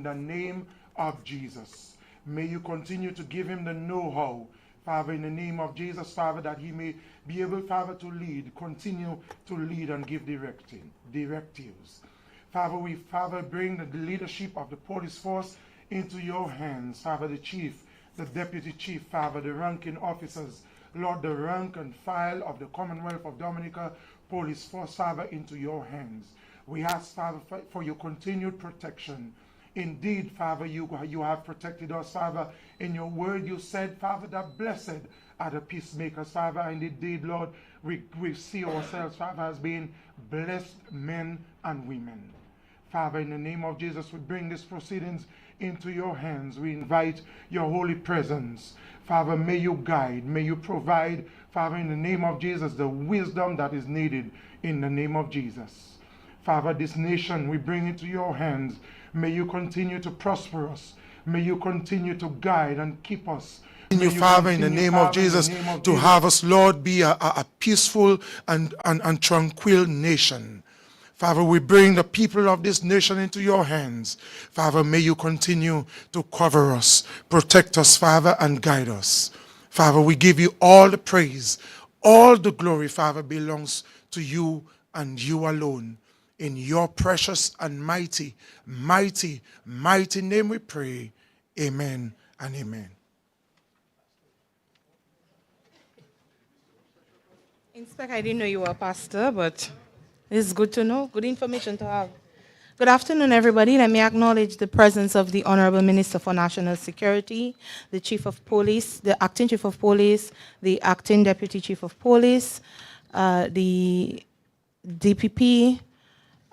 the name of Jesus. May you continue to give him the know-how, Father, in the name of Jesus, Father, that he may be able, Father, to lead, continue to lead and give directives. Father, we, Father, bring the leadership of the police force into your hands. Father, the chief, the deputy chief, Father, the ranking officers, Lord, the rank and file of the Commonwealth of Dominica Police Force, Father, into your hands. We ask, Father, for your continued protection. Indeed, Father, you have protected us, Father. In your word you said, Father, that blessed are the peacemakers, Father. And indeed, Lord, we see ourselves, Father, as being blessed men and women. Father, in the name of Jesus, we bring these proceedings into your hands. We invite your holy presence. Father, may you guide, may you provide, Father, in the name of Jesus, the wisdom that is needed in the name of Jesus. Father, this nation, we bring it to your hands. May you continue to prosper us. May you continue to guide and keep us. Continue, Father, in the name of Jesus, to have us, Lord, be a peaceful and tranquil nation. Father, we bring the people of this nation into your hands. Father, may you continue to cover us, protect us, Father, and guide us. Father, we give you all the praise. All the glory, Father, belongs to you and you alone. In your precious and mighty, mighty, mighty name we pray. Amen and amen. Inspector, I didn't know you were a pastor, but it's good to know, good information to have. Good afternoon, everybody. Let me acknowledge the presence of the Honorable Minister for National Security, the Chief of Police, the Acting Chief of Police, the Acting Deputy Chief of Police, the DPP.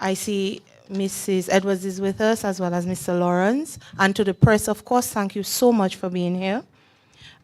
I see Mrs. Edwards is with us, as well as Mr. Lawrence. And to the press, of course, thank you so much for being here.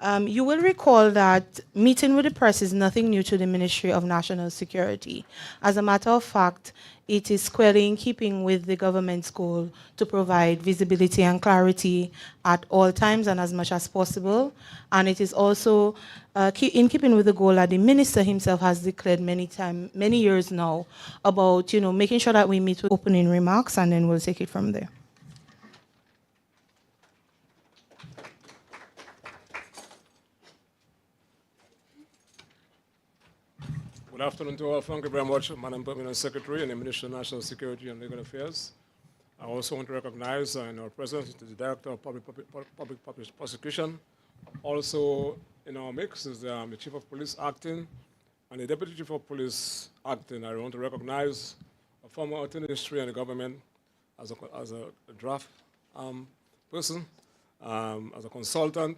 You will recall that meeting with the press is nothing new to the Ministry of National Security. As a matter of fact, it is squarely in keeping with the government's goal to provide visibility and clarity at all times and as much as possible. And it is also in keeping with the goal that the minister himself has declared many years now about, making sure that we meet with opening remarks, and then we'll take it from there. Good afternoon to all. Thank you very much, Madam Permanent Secretary and the Minister of National Security and Legal Affairs. I also want to recognize in our presence the Director of Public Prosecution. Also in our mix is the Chief of Police Acting and the Deputy Chief of Police Acting. I want to recognize a former Attorney Ministry and the government as a draft person, as a consultant.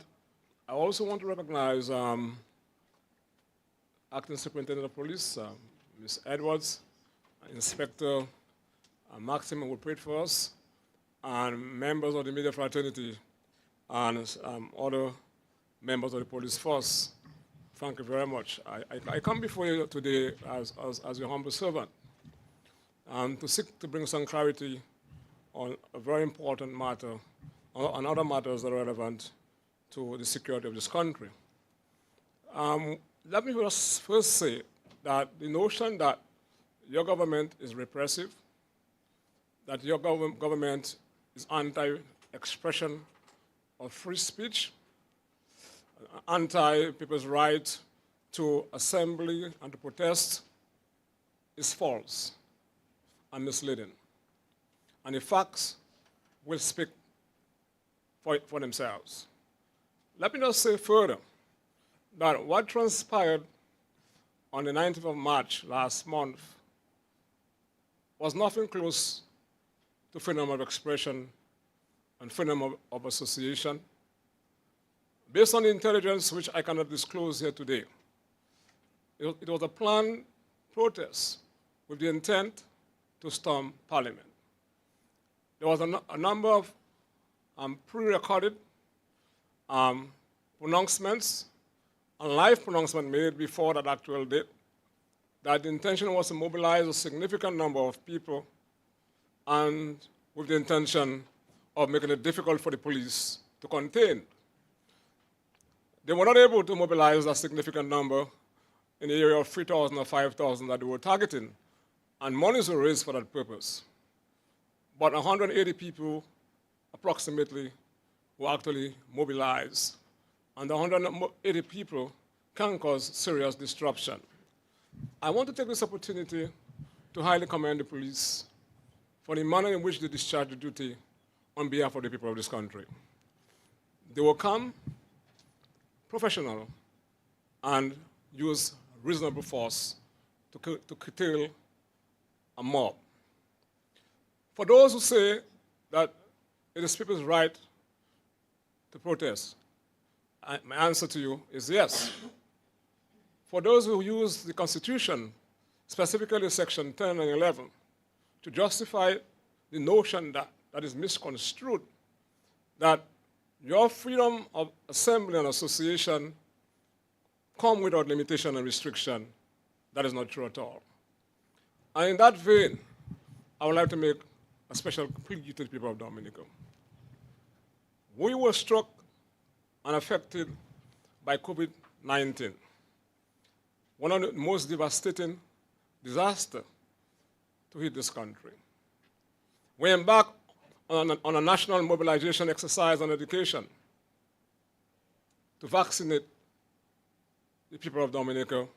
I also want to recognize Acting Superintendent of Police, Ms. Edwards, Inspector Maxim, who prayed for us, and members of the media fraternity, and other members of the police force. Thank you very much. I come before you today as your humble servant to seek to bring some clarity on a very important matter, on other matters that are relevant to the security of this country. Let me first say that the notion that your government is repressive, that your government is anti-expression of free speech, anti-people's right to assembly and to protest is false and misleading. And the facts will speak for themselves. Let me just say further that what transpired on the 19th of March last month was nothing close to freedom of expression and freedom of association. Based on the intelligence which I cannot disclose here today, it was a planned protest with the intent to storm Parliament. There was a number of pre-recorded pronouncements and live pronouncement made before that actual date, that the intention was to mobilize a significant number of people and with the intention of making it difficult for the police to contain. They were not able to mobilize a significant number in the area of 3,000 or 5,000 that they were targeting, and monies were raised for that purpose. But 180 people approximately were actually mobilized, and the 180 people can cause serious disruption. I want to take this opportunity to highly commend the police for the manner in which they discharge the duty on behalf of the people of this country. They will come professional and use reasonable force to curtail a mob. For those who say that it is people's right to protest, my answer to you is yes. For those who use the Constitution, specifically Section 10 and 11, to justify the notion that is misconstrued, that your freedom of assembly and association come without limitation and restriction, that is not true at all. And in that vein, I would like to make a special plea to the people of Dominica. We were struck and affected by COVID-19, one of the most devastating disasters to hit this country. We embarked on a national mobilization exercise on education to vaccinate the people of Dominica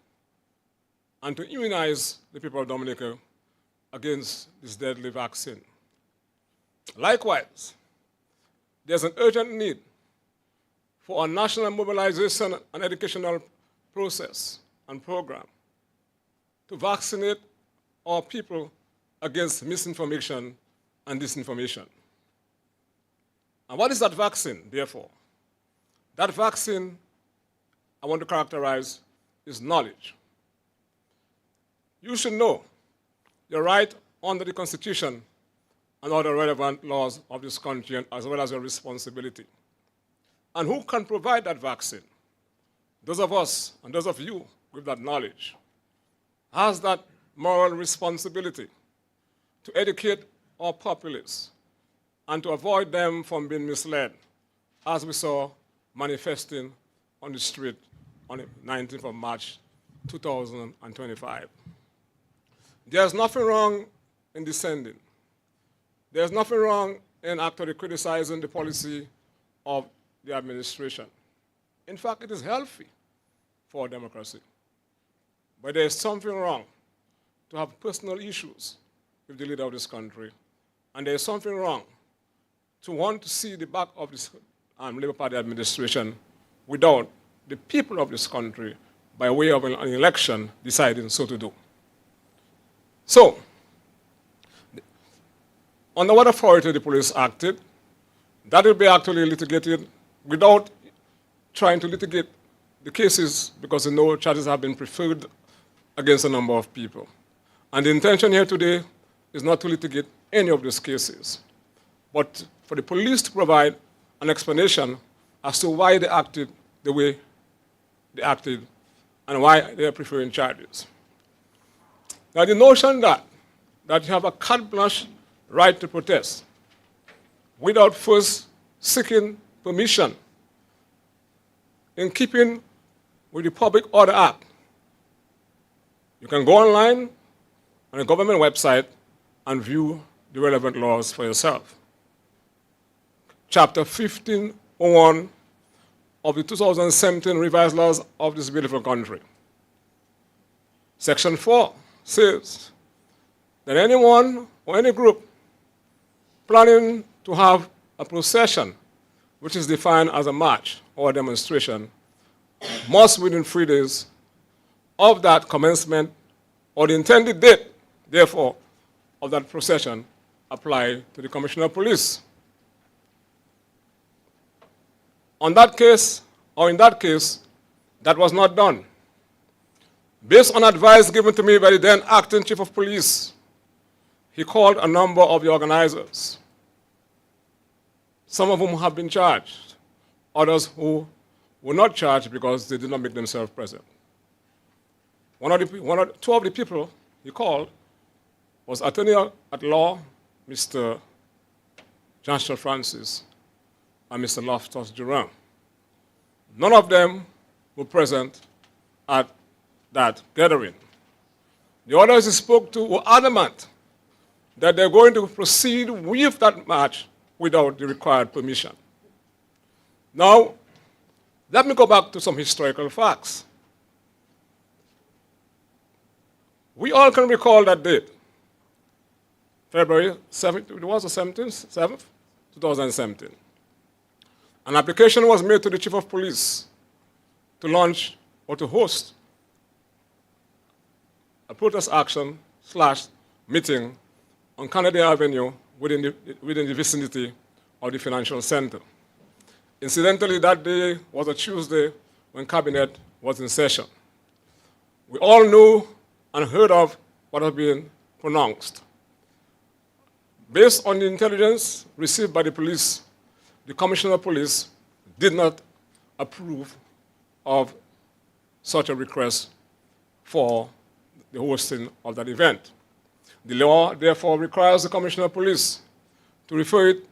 and to immunize the people of Dominica against this deadly vaccine. Likewise, there's an urgent need for a national mobilization and educational process and program to vaccinate our people against misinformation and disinformation. And what is that vaccine, therefore? That vaccine I want to characterize is knowledge. You should know your right under the Constitution and all the relevant laws of this country, as well as your responsibility. And who can provide that vaccine? Those of us and those of you with that knowledge has that moral responsibility to educate our populace and to avoid them from being misled, as we saw manifesting on the street on the 19th of March, 2025. There's nothing wrong in dissenting. There's nothing wrong in actually criticizing the policy of the administration. In fact, it is healthy for democracy. But there's something wrong to have personal issues with the leader of this country. And there's something wrong to want to see the back of this Labour Party administration without the people of this country, by way of an election, deciding so to do. So, under what authority the police acted, that will be actually litigated without trying to litigate the cases, because no charges have been preferred against a number of people. And the intention here today is not to litigate any of those cases, but for the police to provide an explanation as to why they acted the way they acted and why they are preferring charges. Now, the notion that you have a carte blanche right to protest without first seeking permission in keeping with the Public Order Act, you can go online on the government website and view the relevant laws for yourself. Chapter 1501 of the 2017 revised laws of this beautiful country. Section 4 says that anyone or any group planning to have a procession, which is defined as a march or a demonstration, must within 3 days of that commencement or the intended date, therefore, of that procession apply to the Commissioner of Police. On that case, or in that case, that was not done. Based on advice given to me by the then acting chief of police, he called a number of the organizers, some of whom have been charged, others who were not charged because they did not make themselves present. Two of the people he called was Attorney at Law, Mr. Joshua Francis, and Mr. Loftus Durant. None of them were present at that gathering. The others he spoke to were adamant that they're going to proceed with that march without the required permission. Now, let me go back to some historical facts. We all can recall that date, February 7th, it was the 7th, 2017. An application was made to the Chief of Police to launch or to host a protest action / meeting on Kennedy Avenue within the vicinity of the financial center. Incidentally, that day was a Tuesday when Cabinet was in session. We all knew and heard of what had been pronounced. Based on the intelligence received by the police, the Commissioner of Police did not approve of such a request for the hosting of that event. The law, therefore, requires the Commissioner of Police to refer it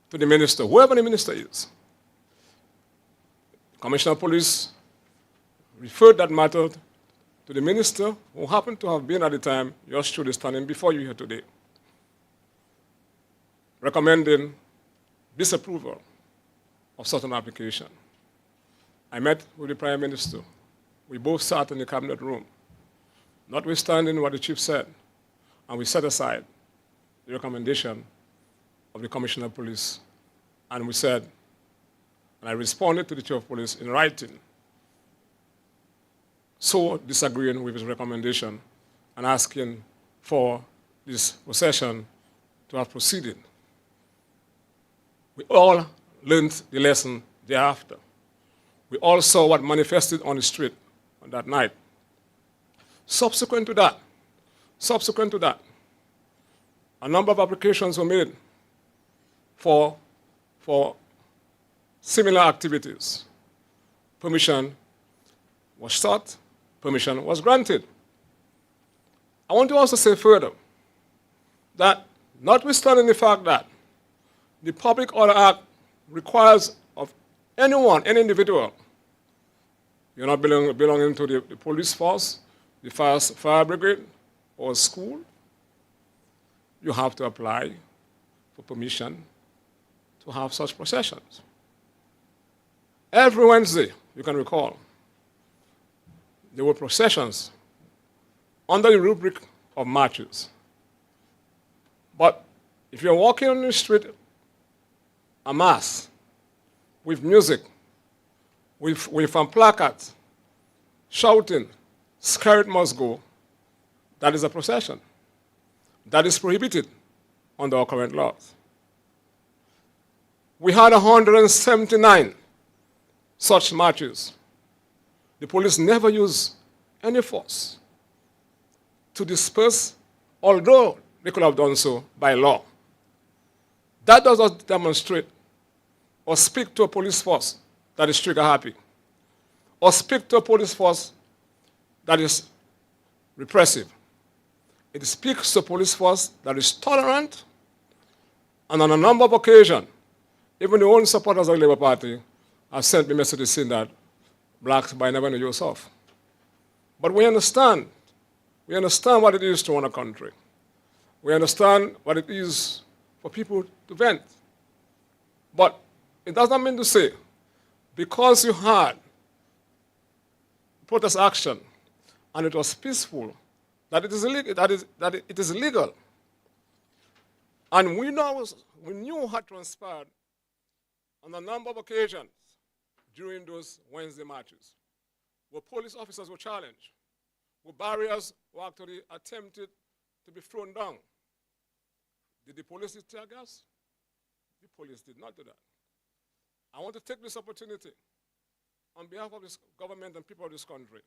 to the minister, whoever the minister is. The Commissioner of Police referred that matter to the minister, who happened to have been at the time, yours truly standing before you here today, recommending disapproval of such an application. I met with the Prime Minister. We both sat in the cabinet room, notwithstanding what the chief said, and we set aside the recommendation of the Commissioner of Police. And we said, and I responded to the Chief of Police in writing, so disagreeing with his recommendation and asking for this procession to have proceeded. We all learned the lesson thereafter. We all saw what manifested on the street on that night. Subsequent to that, a number of applications were made for similar activities. Permission was sought, permission was granted. I want to also say further that notwithstanding the fact that the Public Order Act requires of anyone, any individual, you're not belonging to the police force, the fire brigade, or school, you have to apply for permission to have such processions. Every Wednesday, you can recall, there were processions under the rubric of marches. But if you're walking on the street en masse, with music, with placards, shouting, "Skirt must go," that is a procession. That is prohibited under our current laws. We had 179 such marches. The police never used any force to disperse, although they could have done so by law. That does not demonstrate or speak to a police force that is trigger happy, or speak to a police force that is repressive. It speaks to a police force that is tolerant, and on a number of occasions, even the own supporters of the Labour Party have sent me messages saying that blacks by never know yourself. But we understand what it is to run a country. We understand what it is for people to vent. But it does not mean to say, because you had protest action and it was peaceful, that it is illegal. That it is illegal. And we knew what transpired on a number of occasions during those Wednesday marches, where police officers were challenged, where barriers were actually attempted to be thrown down. Did the police use tear gas? The police did not do that. I want to take this opportunity on behalf of this government and people of this country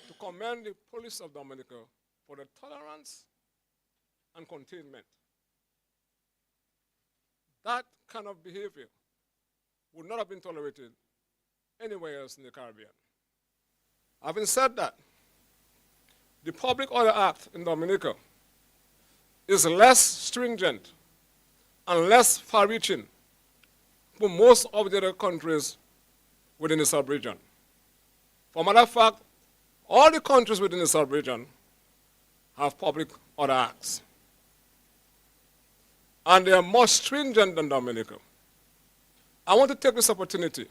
to commend the police of Dominica for the tolerance and containment. That kind of behavior would not have been tolerated anywhere else in the Caribbean. Having said that, the Public Order Act in Dominica is less stringent and less far-reaching from most of the other countries within the sub-region. For a matter of fact, all the countries within the sub-region have Public Order Acts. and they are more stringent than Dominica. I want to take this opportunity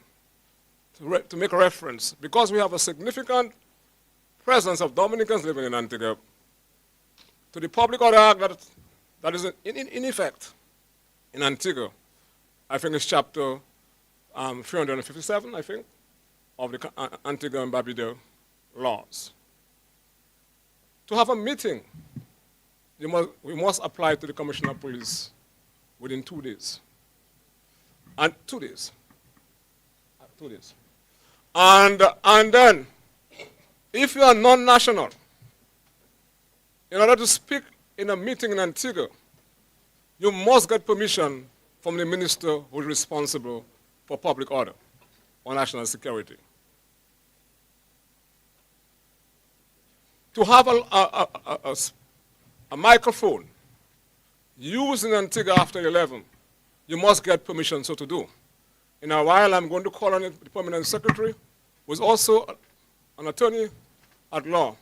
to make a reference, because we have a significant presence of Dominicans living in Antigua, to the Public Order Act that is in effect in Antigua. I think it's chapter 357, I think, of the Antigua and Barbuda laws. To have a meeting, we must apply to the Commissioner of Police within 2 days. And 2 days. 2 days. And then, if you are non-national, in order to speak in a meeting in Antigua, you must get permission from the minister who is responsible for public order or national security. To have a microphone used in Antigua after 11, you must get permission so to do. In a while, I'm going to call on the permanent secretary, who is also an attorney at law,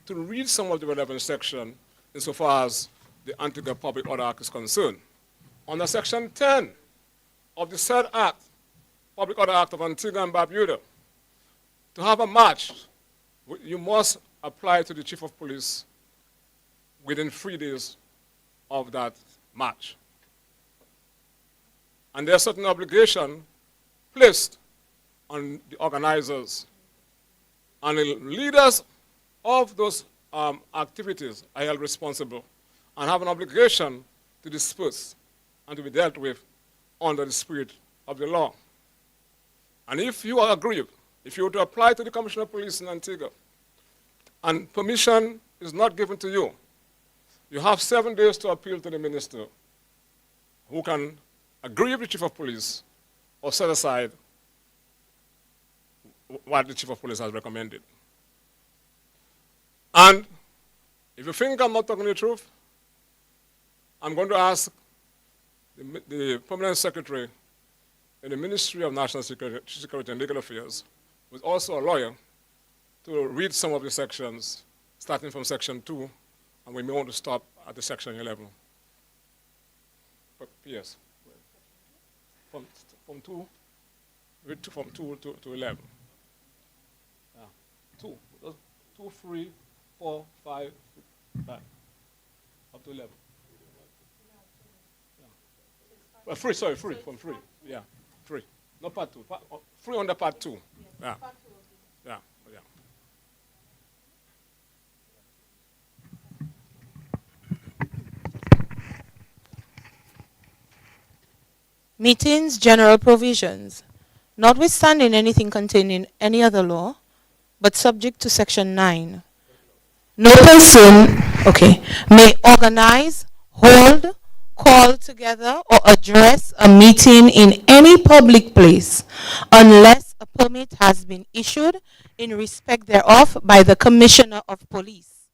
to read some of the relevant section insofar as the Antigua Public Order Act is concerned. Under Section 10 of the said Act, Public Order Act of Antigua and Barbuda, to have a match, you must apply to the Chief of Police within 3 days of that match. And there are certain obligations placed on the organizers and the leaders of those activities are held responsible and have an obligation to disperse and to be dealt with under the spirit of the law. And if you are aggrieved, if you were to apply to the Commissioner of Police in Antigua and permission is not given to you, you have 7 days to appeal to the minister, who can aggrieve the Chief of Police or set aside what the Chief of Police has recommended. And if you think I'm not talking the truth, I'm going to ask the Permanent Secretary in the Ministry of National Security and Legal Affairs, who is also a lawyer, to read some of the sections, starting from Section 2, and we may want to stop at the Section 11. But yes, from 2, from 2 to 11. Yeah. 2, 2, 3, 4, 5, back, up to 11. Yeah. Well, 3, sorry, 3, from 3. Yeah, 3. Not part 2. 3 under part 2. Yeah. Yeah. Yeah. Meetings, general provisions. Notwithstanding anything contained in any other law, but subject to Section 9. No person, may organize, hold, call together, or address a meeting in any public place unless a permit has been issued in respect thereof by the Commissioner of Police.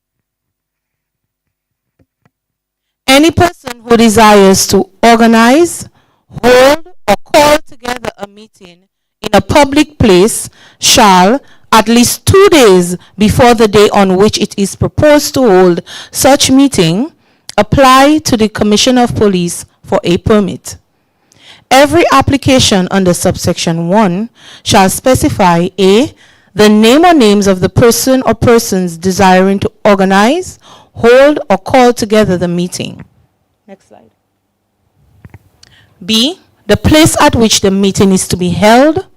Any person who desires to organize, hold, or call together a meeting in a public place shall, at least 2 days before the day on which it is proposed to hold such meeting, apply to the Commissioner of Police for a permit. Every application under subsection 1 shall specify a. the name or names of the person or persons desiring to organize, hold, or call together the meeting. Next slide. B. the place at which the meeting is to be held,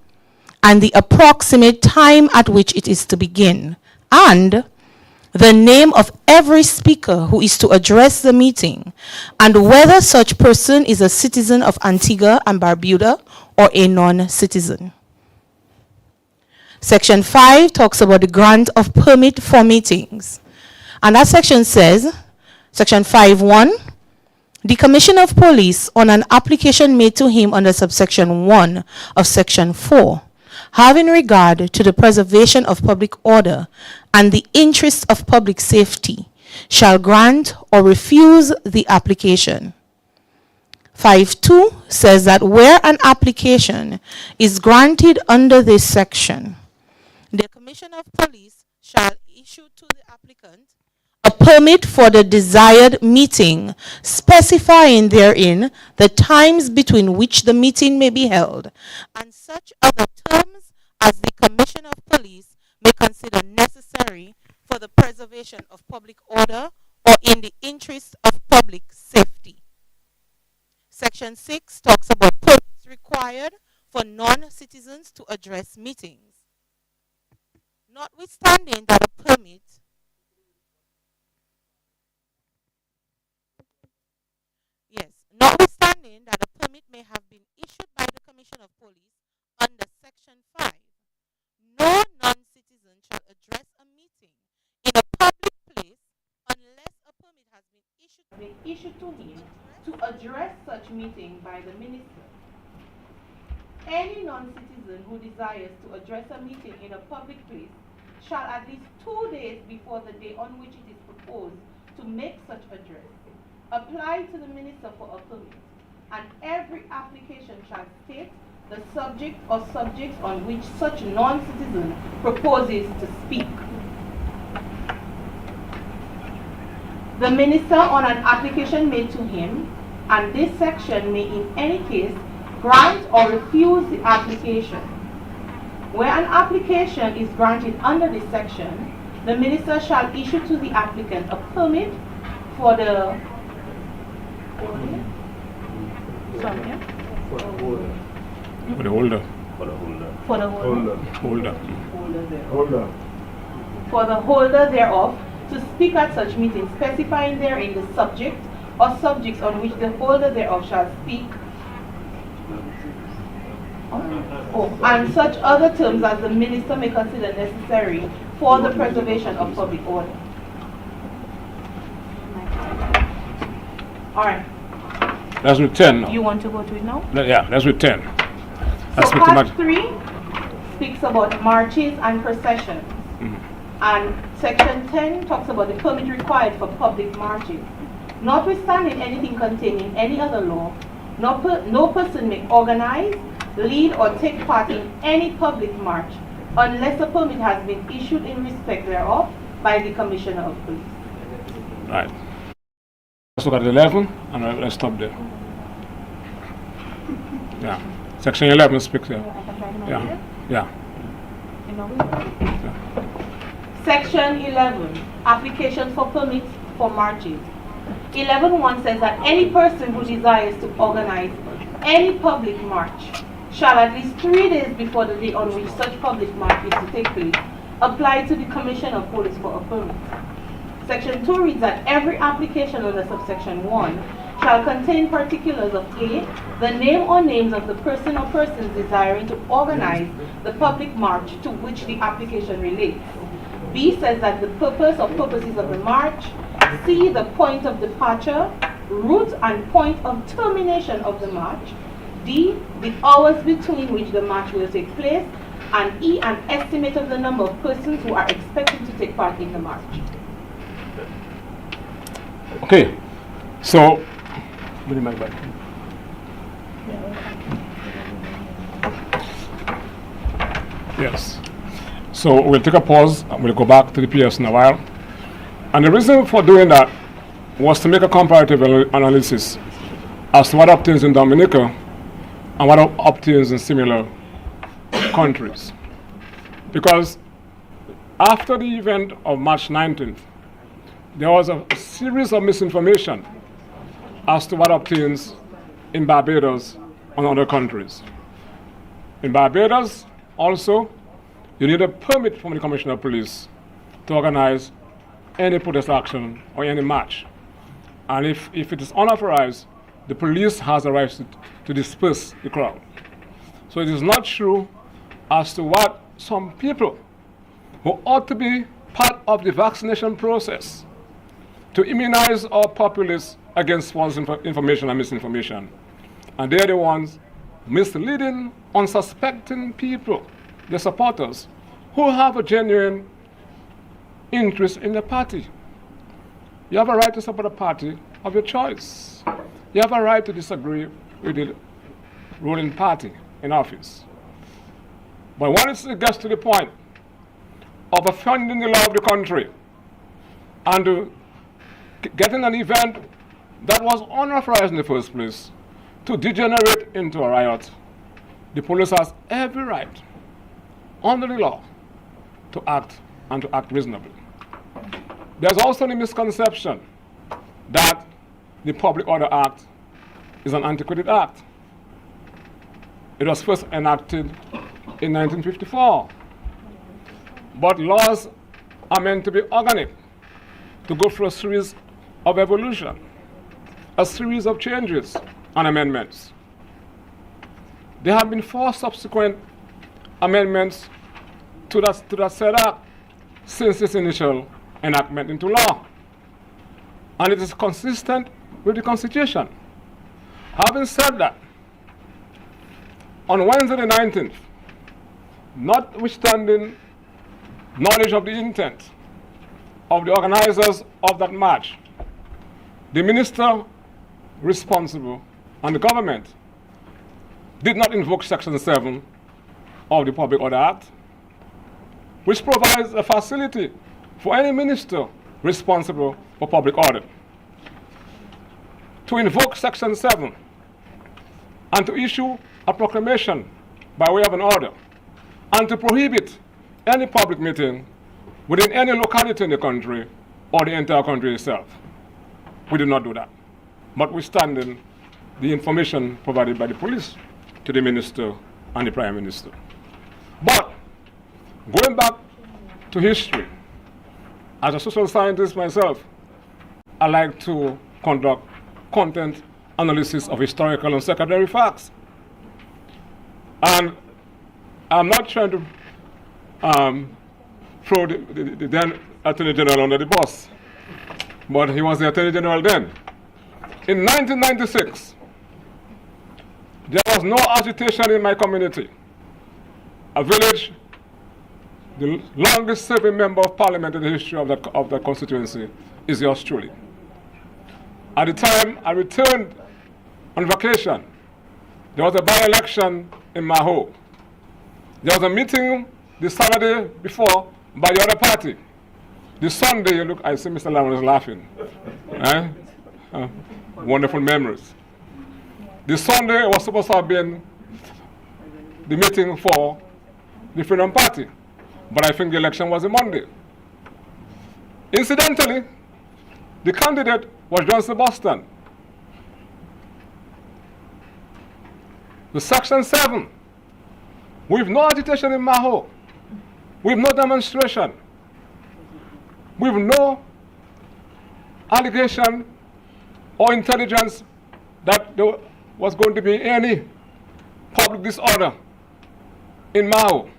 and the approximate time at which it is to begin, and the name of every speaker who is to address the meeting, and whether such person is a citizen of Antigua and Barbuda or a non-citizen. Section 5 talks about the grant of permit for meetings. And that section says, Section 5.1, the Commissioner of Police, on an application made to him under subsection 1 of Section 4, having regard to the preservation of public order and the interests of public safety, shall grant or refuse the application. 5.2 says that where an application is granted under this section, the Commissioner of Police shall issue to the applicant a permit for the desired meeting, specifying therein the times between which the meeting may be held, and such other terms as the Commissioner of Police may consider necessary for the preservation of public order or in the interest of public safety. Section 6 talks about permits required for non-citizens to address meetings. Notwithstanding that a permit notwithstanding that a permit may have been issued by the Commissioner of Police under Section 5, no non-citizen shall address a meeting in a public place unless a permit has been issued to him to address such meeting by the minister. Any non-citizen who desires to address a meeting in a public place shall at least 2 days before the day on which it is proposed to make such address apply to the minister for a permit, and every application shall state the subject or subjects on which such non-citizen proposes to speak. The minister on an application made to him, and this section may in any case grant or refuse the application. Where an application is granted under this section, the minister shall issue to the applicant a permit for the holder. For the holder thereof to speak at such meeting, specifying therein the subject or subjects on which the holder thereof shall speak, and such other terms as the minister may consider necessary for the preservation of public order. All right. That's with 10 now. You want to go to it now? Yeah, that's with 10. So part 3 speaks about marches and processions. And section 10 talks about the permit required for public marches. Notwithstanding anything contained in any other law, no person may organize, lead, or take part in any public march unless a permit has been issued in respect thereof by the Commissioner of Police. Right. Let's look at 11 and let's stop there. Yeah. Section 11 speaks there. Yeah. Yeah. Section 11, application for permits for marches. 11.1 says that any person who desires to organize any public march shall at least 3 days before the day on which such public march is to take place apply to the Commissioner of Police for a permit. Section 2 reads that every application under subsection 1 shall contain particulars of A, the name or names of the person or persons desiring to organize the public march to which the application relates. B says that the purpose or purposes of the march. C, the point of departure, route and point of termination of the march. D, the hours between which the march will take place. And E, an estimate of the number of persons who are expected to take part in the march. Okay, so yes. So we'll take a pause and we'll go back to the PS in a while. And the reason for doing that was to make a comparative analysis as to what obtains in Dominica and what obtains in similar countries. Because after the event of March 19th, there was a series of misinformation as to what obtains in Barbados and other countries. In Barbados, also, you need a permit from the Commissioner of Police to organize any protest action or any march. And if it is unauthorized, the police has the right to disperse the crowd. So it is not true as to what some people who ought to be part of the vaccination process to immunize our populace against false information and misinformation. And they're the ones misleading unsuspecting people, the supporters, who have a genuine interest in the party. You have a right to support a party of your choice. You have a right to disagree with the ruling party in office. But when it gets to the point of offending the law of the country, and to getting an event that was unauthorized in the first place to degenerate into a riot, the police has every right under the law to act and to act reasonably. There's also the misconception that the Public Order Act is an antiquated act. It was first enacted in 1954. But laws are meant to be organic, to go through a series of evolution, a series of changes and amendments. There have been 4 subsequent amendments to that said act since its initial enactment into law. And it is consistent with the Constitution. Having said that, on Wednesday the 19th, notwithstanding knowledge of the intent of the organizers of that march, the minister responsible and the government did not invoke Section 7 of the Public Order Act, which provides a facility for any minister responsible for public order to invoke Section 7 and to issue a proclamation by way of an order and to prohibit any public meeting within any locality in the country or the entire country itself. We did not do that, notwithstanding the information provided by the police to the minister and the prime minister. But going back to history, as a social scientist myself, I like to conduct content analysis of historical and secondary facts. And I'm not trying to throw the then Attorney General under the bus, but he was the Attorney General then. In 1996, there was no agitation in my community. A village, the longest serving member of parliament in the history of that constituency is yours truly. At the time I returned on vacation, there was a by-election in Maho. There was a meeting the Saturday before by the other party. The Sunday, look, I see Mr. Lamont is laughing. Wonderful memories. The Sunday was supposed to have been the meeting for the Freedom Party, but I think the election was a Monday. Incidentally, the candidate was Johnson Boston. The Section 7, with no agitation in Maho, with no demonstration, with no allegation or intelligence that there was going to be any public disorder in Maho.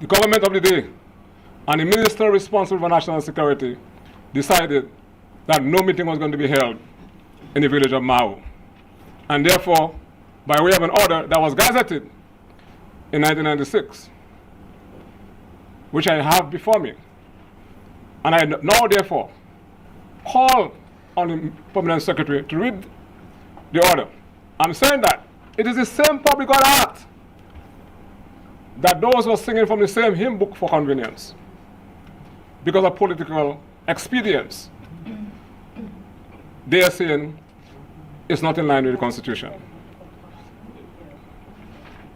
The government of the day and the minister responsible for national security decided that no meeting was going to be held in the village of Maho. And therefore, by way of an order that was gazetted in 1996, which I have before me, and I now therefore call on the permanent secretary to read the order. I'm saying that it is the same Public Order Act that those who are singing from the same hymn book for convenience, because of political expedience, they are saying it's not in line with the Constitution.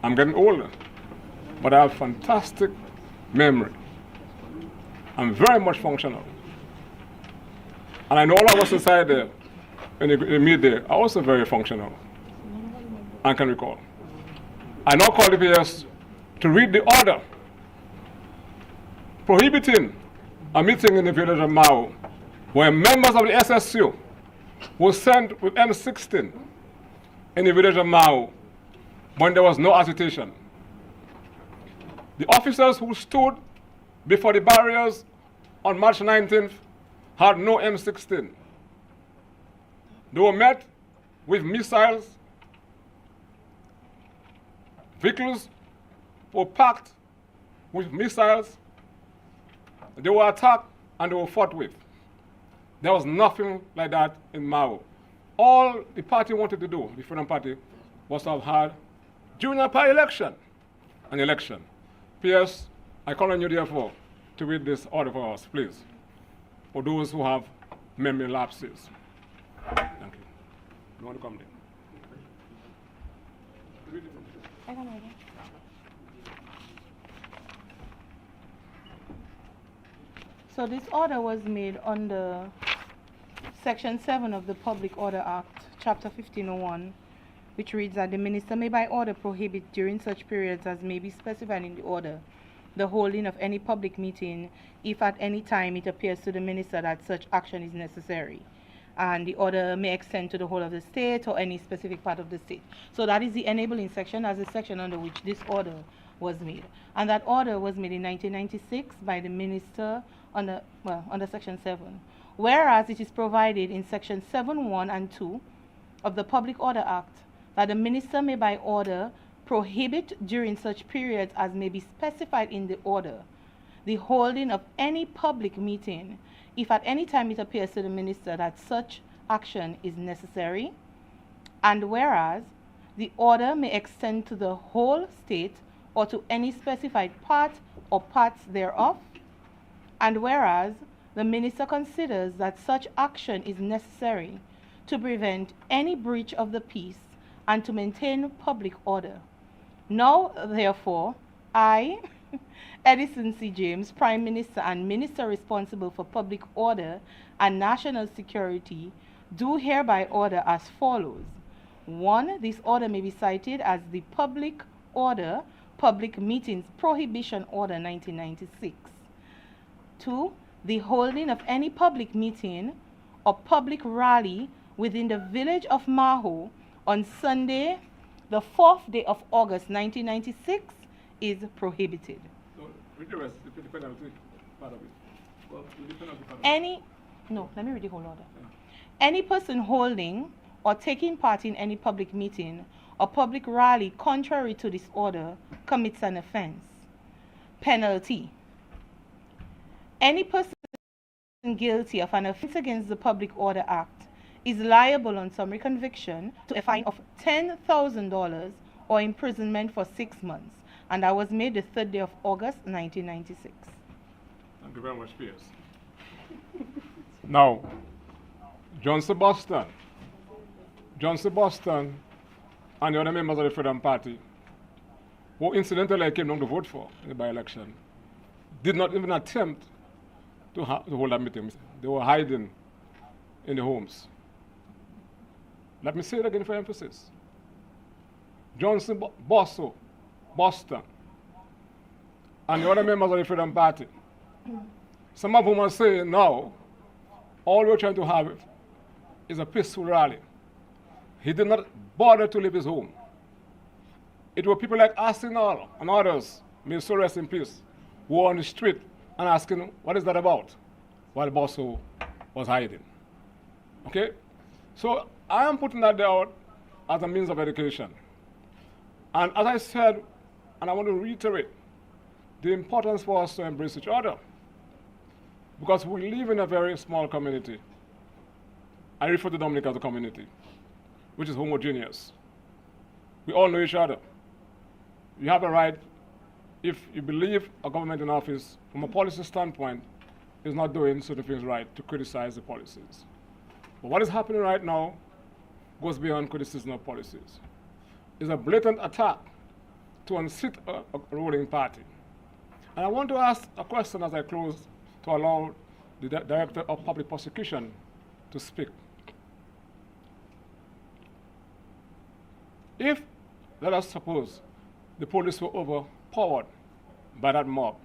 I'm getting older, but I have fantastic memory. I'm very much functional. And I know all of us inside there, in the midday, are also very functional and can recall. I now call the PS to read the order prohibiting a meeting in the village of Mao where members of the SSU were sent with M16 in the village of Mao when there was no agitation. The officers who stood before the barriers on March 19th had no M16. They were met with missiles. Vehicles were packed with missiles. They were attacked and they were fought with. There was nothing like that in Mao. All the party wanted to do, the Freedom Party, was to have had, during a by-election, an election. P.S. I call on you therefore to read this order for us, please? For those who have memory lapses. Thank you. You want to come there? I can read it. So this order was made under Section 7 of the Public Order Act, Chapter 1501, which reads that the minister may by order prohibit during such periods as may be specified in the order the holding of any public meeting if at any time it appears to the minister that such action is necessary. And the order may extend to the whole of the state or any specific part of the state. So that is the enabling section as a section under which this order was made. And that order was made in 1996 by the minister under Section 7. Whereas it is provided in Section 7(1) and 2 of the Public Order Act that the minister may by order prohibit during such periods as may be specified in the order the holding of any public meeting if at any time it appears to the minister that such action is necessary, and whereas the order may extend to the whole state or to any specified part or parts thereof, and whereas the minister considers that such action is necessary to prevent any breach of the peace and to maintain public order. Now, therefore, I, Edison C. James, Prime Minister and Minister responsible for public order and national security, do hereby order as follows. 1. This order may be cited as the Public Order, Public Meetings Prohibition Order 1996. 2. The holding of any public meeting or public rally within the village of Maho on Sunday, the 4th day of August 1996 is prohibited. So, read the rest, the penalty part of it. Well, the penalty part of Let me read the whole order. Yeah. Any person holding or taking part in any public meeting or public rally contrary to this order commits an offense. Penalty. Any person guilty of an offense against the Public Order Act is liable on summary conviction to a fine of $10,000 or imprisonment for 6 months. And that was made the 3rd day of August, 1996. Thank you very much, Pierce. Now, John Sebastian and the other members of the Freedom Party, who incidentally I came down to vote for in the by-election, did not even attempt to hold a meeting. They were hiding in the homes. Let me say it again for emphasis. Johnson Boston, and the other members of the Freedom Party, some of whom are saying now, all we're trying to have is a peaceful rally. He did not bother to leave his home. It were people like Arsenal and others, may so rest in peace, who were on the street and asking, what is that about? While Bosso was hiding. Okay? So I am putting that out as a means of education. And as I said, and I want to reiterate, the importance for us to embrace each other. Because we live in a very small community. I refer to Dominic as a community, which is homogeneous. We all know each other. You have a right, if you believe a government in office, from a policy standpoint, is not doing certain things right, to criticize the policies. But what is happening right now goes beyond criticism of policies. It's a blatant attack to unseat a ruling party. And I want to ask a question as I close to allow the Director of Public Prosecution to speak. If, let us suppose, the police were overpowered by that mob,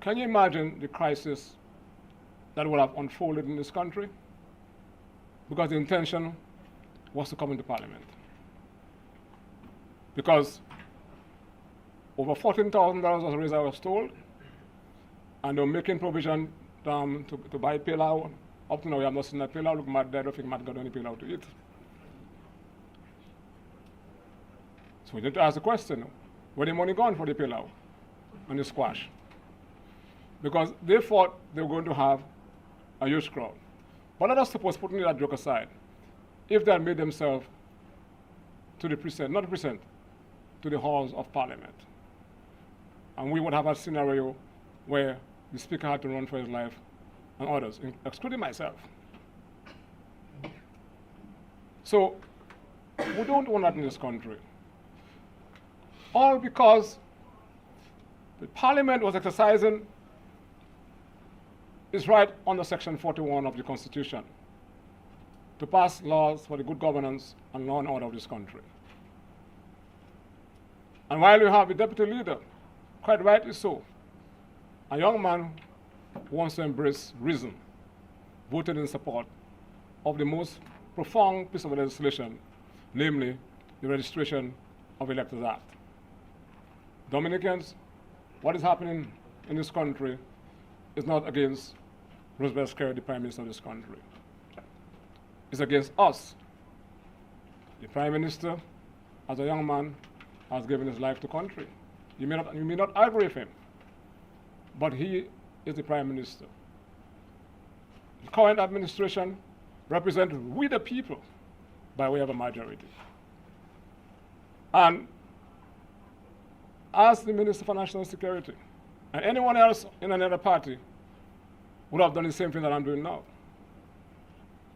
can you imagine the crisis that would have unfolded in this country? Because the intention was to come into Parliament. Because over $14,000 was raised, I was told, and they were making provision to buy pilau. Up to now, we have not seen that pilau. Look, Matt, I don't think Matt got any pilau to eat. So we need to ask the question, where the money gone for the pilau and the squash? Because they thought they were going to have a huge crowd. But let us suppose, putting that joke aside, if they had made themselves to the precinct, not the precinct, to the halls of Parliament, and we would have a scenario where the speaker had to run for his life and others, excluding myself. So we don't want that in this country. All because the parliament was exercising its right under Section 41 of the Constitution to pass laws for the good governance and law and order of this country. And while you have a deputy leader, quite rightly so, a young man who wants to embrace reason, voted in support of the most profound piece of legislation, namely the Registration of Electors Act. Dominicans, what is happening in this country is not against Roosevelt Skerry, the Prime Minister of this country. It's against us. The Prime Minister, as a young man, has given his life to country. You may not agree with him, but he is the Prime Minister. The current administration represents we the people by way of a majority. And as the Minister for National Security, and anyone else in another party would have done the same thing that I'm doing now,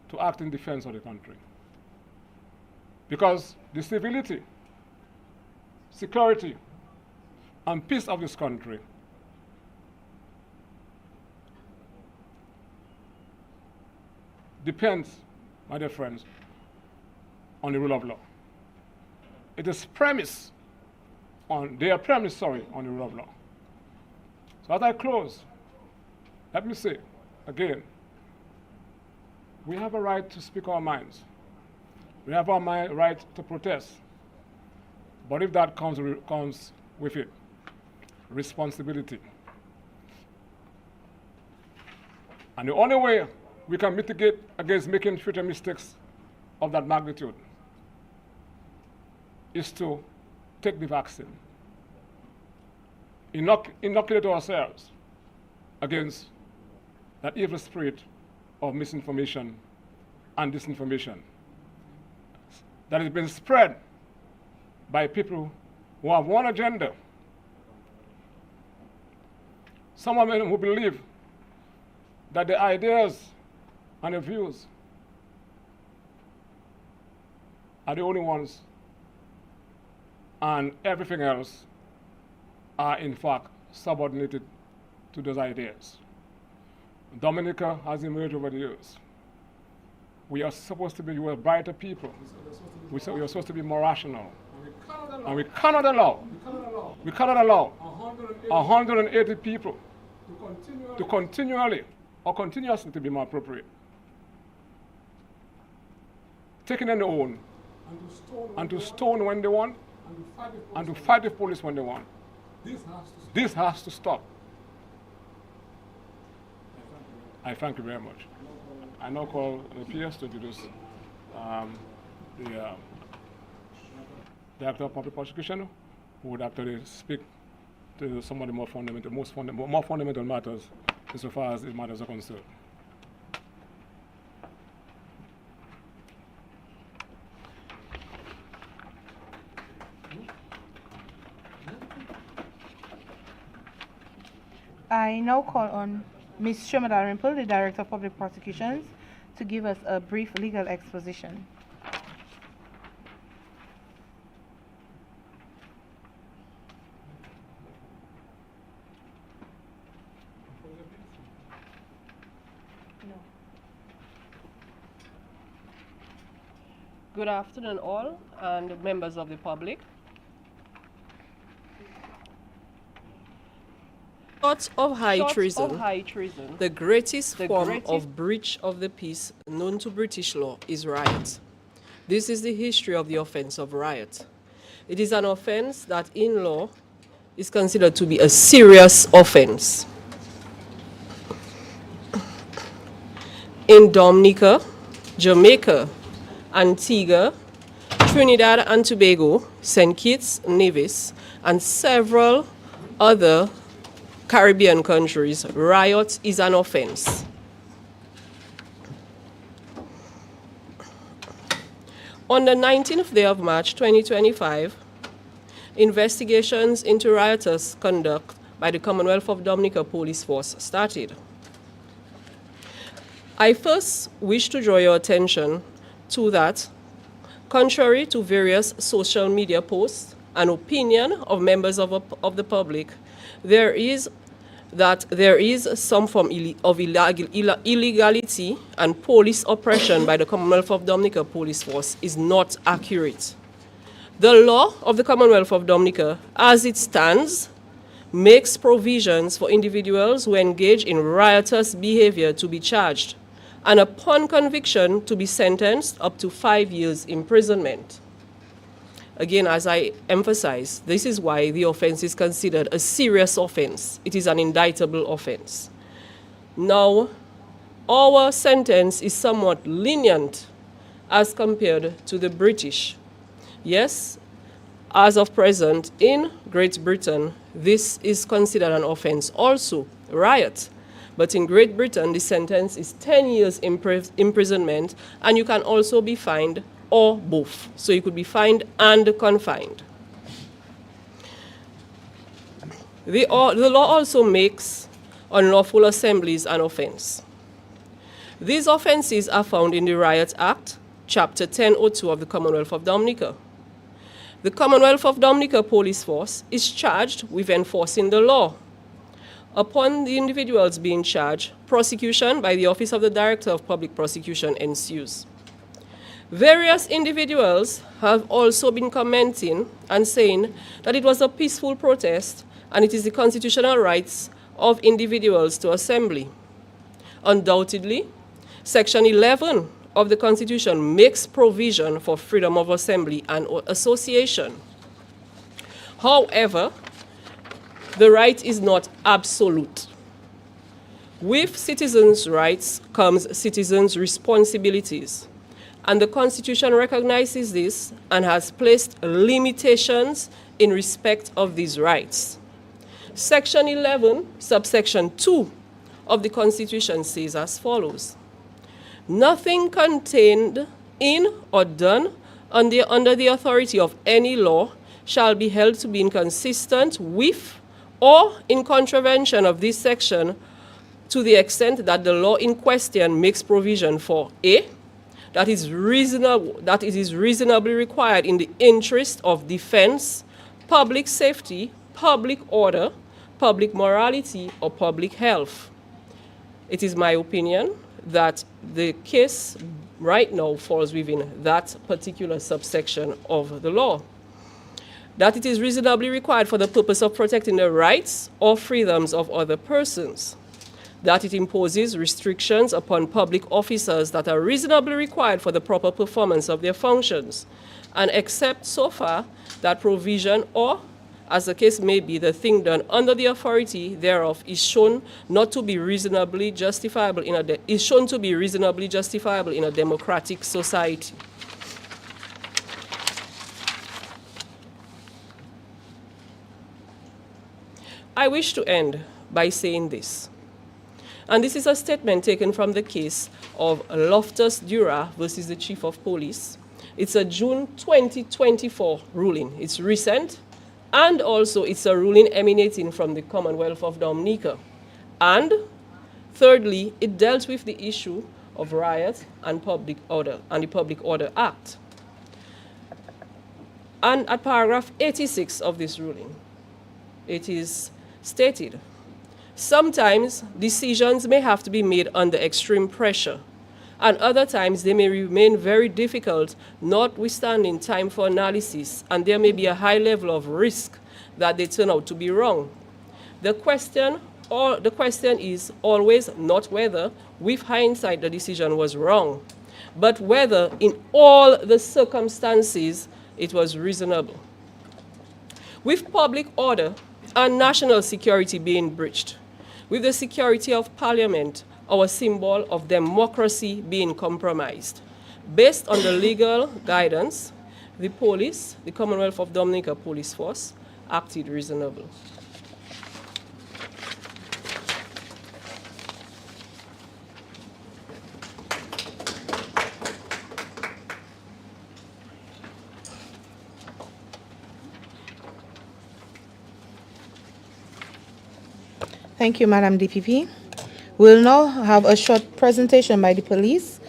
to act in defense of the country. Because the civility, security, and peace of this country depends, my dear friends, on the rule of law. It is premised on, they are premised, on the rule of law. So as I close, let me say again, we have a right to speak our minds. We have our right to protest. But if that comes with it, responsibility. And the only way we can mitigate against making future mistakes of that magnitude is to take the vaccine, inoculate ourselves against that evil spirit of misinformation and disinformation that has been spread by people who have one agenda. Some of them who believe that the ideas and the views are the only ones, and everything else are in fact subordinated to those ideas. Dominica has emerged over the years. We are supposed to be, you are brighter people. We are supposed to be more rational. And we cannot allow 180 people to continually or continuously, to be more appropriate, taking on their own and to stone when they want and to fight the police when they want. This has to stop. I thank you very much. I now call the PS to introduce the Director of Public Prosecution, who would actually speak to some of the more fundamental matters insofar as these matters are concerned. I now call on Ms. Shoma Dalrymple, the Director of Public Prosecutions, to give us a brief legal exposition. Good afternoon all and members of the public. Short of high treason, the greatest form of breach of the peace known to British law is riot. This is the history of the offense of riot. It is an offense that in law is considered to be a serious offense. In Dominica, Jamaica, Antigua, Trinidad and Tobago, St. Kitts, Nevis, and several other Caribbean countries, riot is an offense. On the 19th day of March 2025, investigations into riotous conduct by the Commonwealth of Dominica Police Force started. I first wish to draw your attention to that, contrary to various social media posts and opinion of members of the public, there is some form of illegality and police oppression by the Commonwealth of Dominica Police Force is not accurate. The law of the Commonwealth of Dominica, as it stands, makes provisions for individuals who engage in riotous behavior to be charged, and upon conviction to be sentenced up to 5 years imprisonment. Again, as I emphasize, this is why the offense is considered a serious offense. It is an indictable offense. Now, our sentence is somewhat lenient as compared to the British. Yes, as of present, in Great Britain, this is considered an offense also, riot. But in Great Britain, the sentence is 10 years imprisonment, and you can also be fined or both. So you could be fined and confined. The law also makes unlawful assemblies an offense. These offenses are found in the Riot Act, Chapter 1002 of the Commonwealth of Dominica. The Commonwealth of Dominica Police Force is charged with enforcing the law. Upon the individuals being charged, prosecution by the Office of the Director of Public Prosecution ensues. Various individuals have also been commenting and saying that it was a peaceful protest and it is the constitutional rights of individuals to assembly. Undoubtedly, Section 11 of the Constitution makes provision for freedom of assembly and association. However, the right is not absolute. With citizens' rights comes citizens' responsibilities. And the Constitution recognizes this and has placed limitations in respect of these rights. Section 11, subsection 2 of the Constitution says as follows: nothing contained in or done under the authority of any law shall be held to be inconsistent with or in contravention of this section to the extent that the law in question makes provision for A, that it is reasonably required in the interest of defense, public safety, public order, public morality, or public health. It is my opinion that the case right now falls within that particular subsection of the law. That it is reasonably required for the purpose of protecting the rights or freedoms of other persons. That it imposes restrictions upon public officers that are reasonably required for the proper performance of their functions, and except so far that provision or, as the case may be, the thing done under the authority thereof is shown to be reasonably justifiable in a democratic society. I wish to end by saying this, and this is a statement taken from the case of Loftus Dura versus the Chief of Police. It's a June 2024 ruling. It's recent, and also it's a ruling emanating from the Commonwealth of Dominica. And thirdly, it dealt with the issue of riot and public order and the Public Order Act. And at paragraph 86 of this ruling, it is stated, sometimes decisions may have to be made under extreme pressure, and other times they may remain very difficult, notwithstanding time for analysis, and there may be a high level of risk that they turn out to be wrong. The question is always not whether, with hindsight, the decision was wrong, but whether in all the circumstances it was reasonable. With public order and national security being breached, with the security of Parliament, our symbol of democracy, being compromised. Based on the legal guidance, the police, the Commonwealth of Dominica Police Force, acted reasonably. Thank you, Madam DPP. We'll now have a short presentation by the police.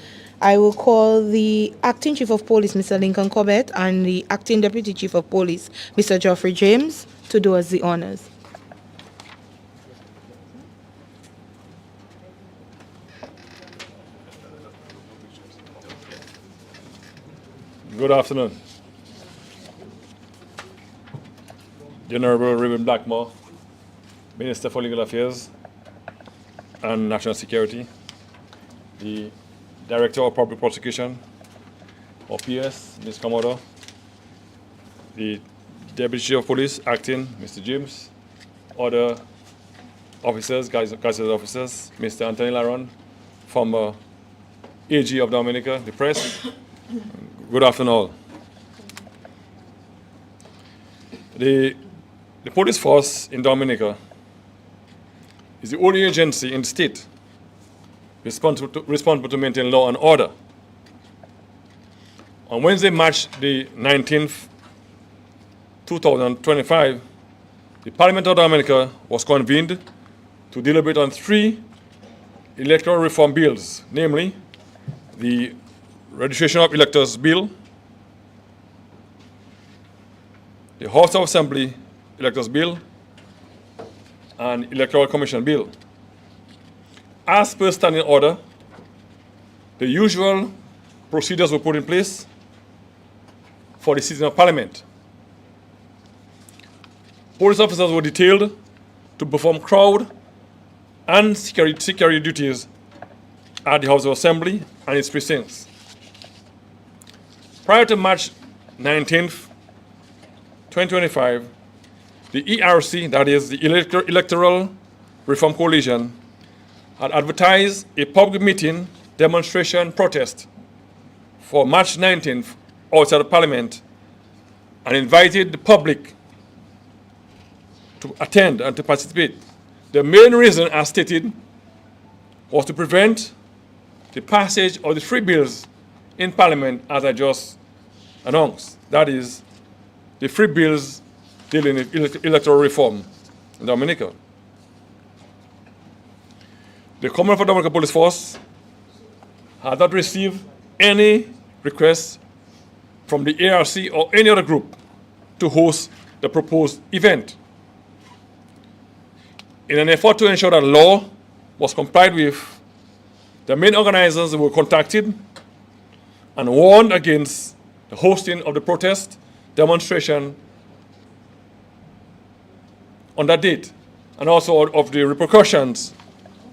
I will call the Acting Chief of Police, Mr. Lincoln Corbett, and the Acting Deputy Chief of Police, Mr. Geoffrey James, to do us the honors. Good afternoon. The Honorable Reuben Blackmore, Minister for Legal Affairs and National Security, the Director of Public Prosecution, or PS, Ms. Commodore, the Deputy Chief of Police, Acting, Mr. James, other officers, gazetted officers, Mr. Anthony Laron, former AG of Dominica, the press. Good afternoon all. The police force in Dominica is the only agency in the state responsible to maintain law and order. On Wednesday, March the 19th, 2025, the Parliament of Dominica was convened to deliberate on 3 electoral reform bills, namely the Registration of Electors Bill, the House of Assembly Electors Bill, and Electoral Commission Bill. As per standing order, the usual procedures were put in place for the sitting of Parliament. Police officers were detailed to perform crowd and security duties at the House of Assembly and its precincts. Prior to March 19th, 2025, the ERC, that is the Electoral Reform Coalition, had advertised a public meeting, demonstration, protest for March 19th outside of Parliament and invited the public to attend and to participate. The main reason, as stated, was to prevent the passage of the 3 bills in Parliament, as I just announced. That is, the 3 bills dealing with electoral reform in Dominica. The Commander for Dominica Police Force had not received any requests from the ARC or any other group to host the proposed event. In an effort to ensure that law was complied with, the main organizers were contacted and warned against the hosting of the protest demonstration on that date, and also of the repercussions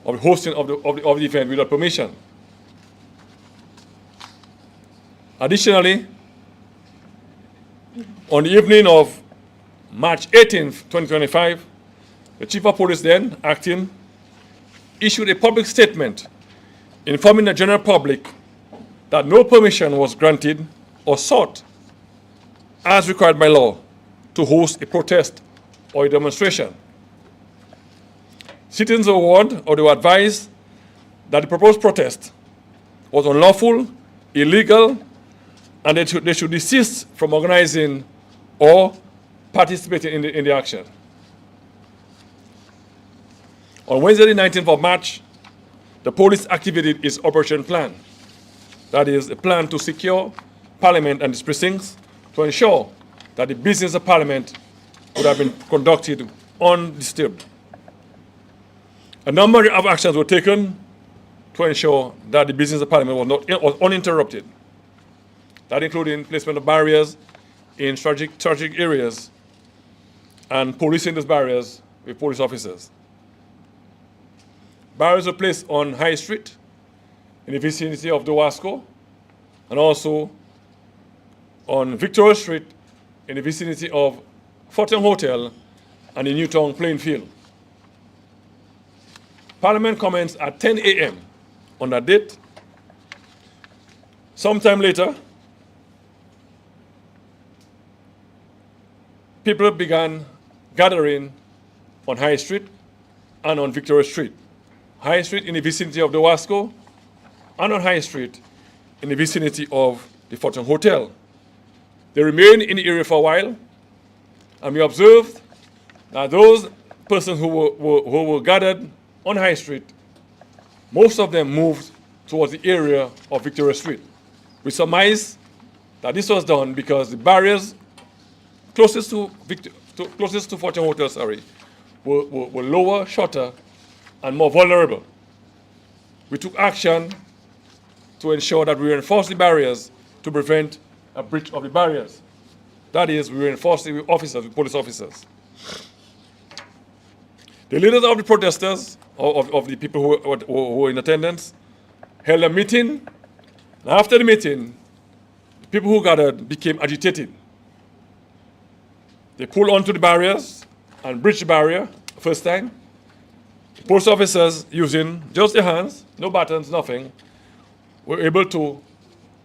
of hosting of the event without permission. Additionally, on the evening of March 18th, 2025, the Chief of Police then, acting, issued a public statement informing the general public that no permission was granted or sought as required by law to host a protest or a demonstration. Citizens were warned or they were advised that the proposed protest was unlawful, illegal, and they should desist from organizing or participating in the action. On Wednesday, the 19th of March, the police activated its operation plan. That is, a plan to secure Parliament and its precincts to ensure that the business of Parliament would have been conducted undisturbed. A number of actions were taken to ensure that the business of Parliament was uninterrupted. That including placement of barriers in strategic areas and policing those barriers with police officers. Barriers were placed on High Street in the vicinity of Dowasco and also on Victoria Street in the vicinity of Fortin Hotel and the Newtown playing field. Parliament commenced at 10 a.m. on that date. Sometime later, people began gathering on High Street and on Victoria Street. High Street in the vicinity of Dowasco and on High Street in the vicinity of the Fortin Hotel. They remained in the area for a while, and we observed that those persons who were gathered on High Street, most of them moved towards the area of Victoria Street. We surmise that this was done because the barriers closest to Fortune Hotel, were lower, shorter, and more vulnerable. We took action to ensure that we reinforced the barriers to prevent a breach of the barriers. That is, we reinforced the officers, the police officers. The leaders of the protesters, of the people who were in attendance, held a meeting. And after the meeting, the people who gathered became agitated. They pulled onto the barriers and breached the barrier first time. The police officers, using just their hands, no batons, nothing, were able to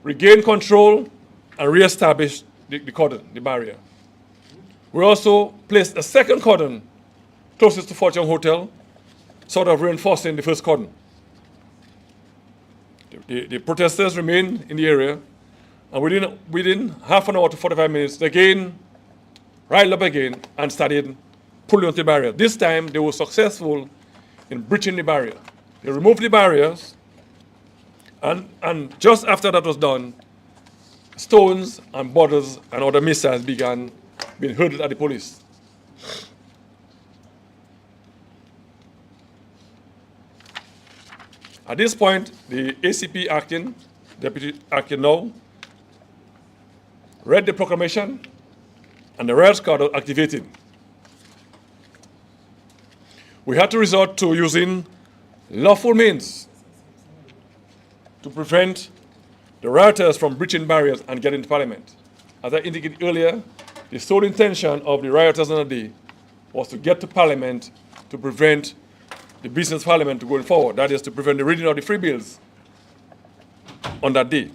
regain control and reestablish the cordon, the barrier. We also placed a second cordon closest to Fortune Hotel, sort of reinforcing the first cordon. The protesters remained in the area, and within half an hour to 45 minutes, they again riled up again and started pulling onto the barrier. This time, they were successful in breaching the barrier. They removed the barriers, and just after that was done, stones and bottles and other missiles began being hurled at the police. At this point, the ACP acting, deputy acting now, read the proclamation, and the riot squad was activated. We had to resort to using lawful means to prevent the rioters from breaching barriers and getting to Parliament. As I indicated earlier, the sole intention of the rioters on the day was to get to Parliament to prevent the business Parliament going forward. That is, to prevent the reading of the free bills on that day.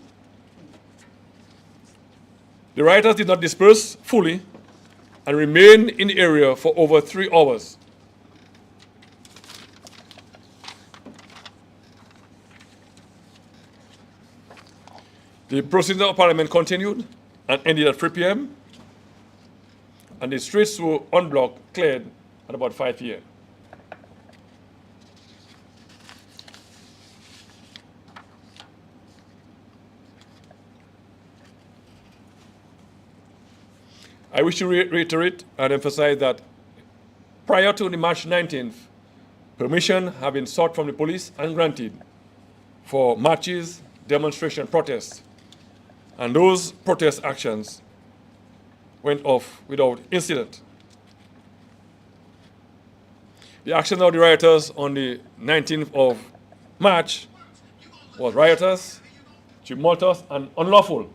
The rioters did not disperse fully and remained in the area for over 3 hours. The proceedings of Parliament continued and ended at 3 p.m. and the streets were unblocked, cleared at about 5 p.m. I wish to reiterate and emphasize that prior to the March 19th, permission had been sought from the police and granted for marches, demonstration, protests. And those protest actions went off without incident. The action of the rioters on the 19th of March was riotous, tumultuous, and unlawful.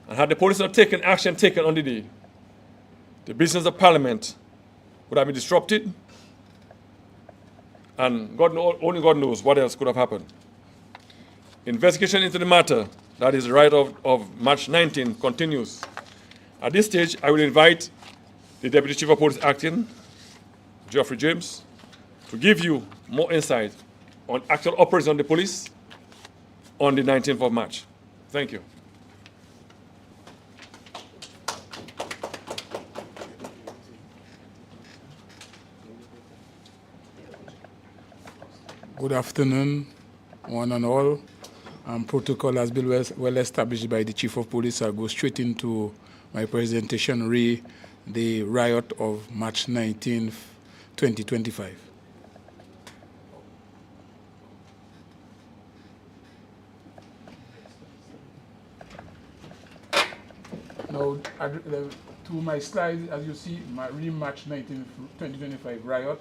And had the police not taken action taken on the day, the business of Parliament would have been disrupted, and only God knows what else could have happened. Investigation into the matter, that is the riot of March 19, continues. At this stage, I will invite the Deputy Chief of Police Acting, Geoffrey James, to give you more insight on actual operations on the police on the 19th of March. Thank you. Good afternoon, one and all. Protocol has been well established by the Chief of Police. I'll go straight into my presentation, the riot of March 19th, 2025. Now, to my slide, as you see, March 19th, 2025 riot.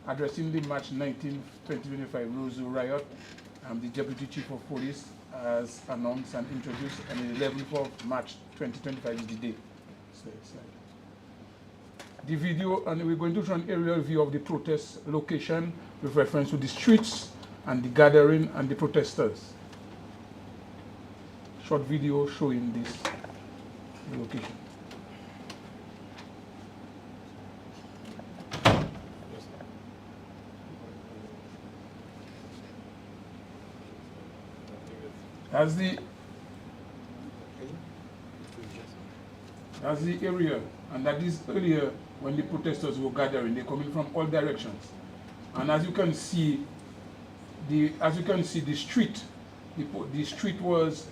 Addressing the March 19th, 2025 Roseau riot, the Deputy Chief of Police has announced and introduced, and the 11th of March 2025 is the day. The video, and we're going to show an aerial view of the protest location with reference to the streets and the gathering and the protesters. Short video showing this location. As the area, and that is earlier when the protesters were gathering. They're coming from all directions. And as you can see, the street was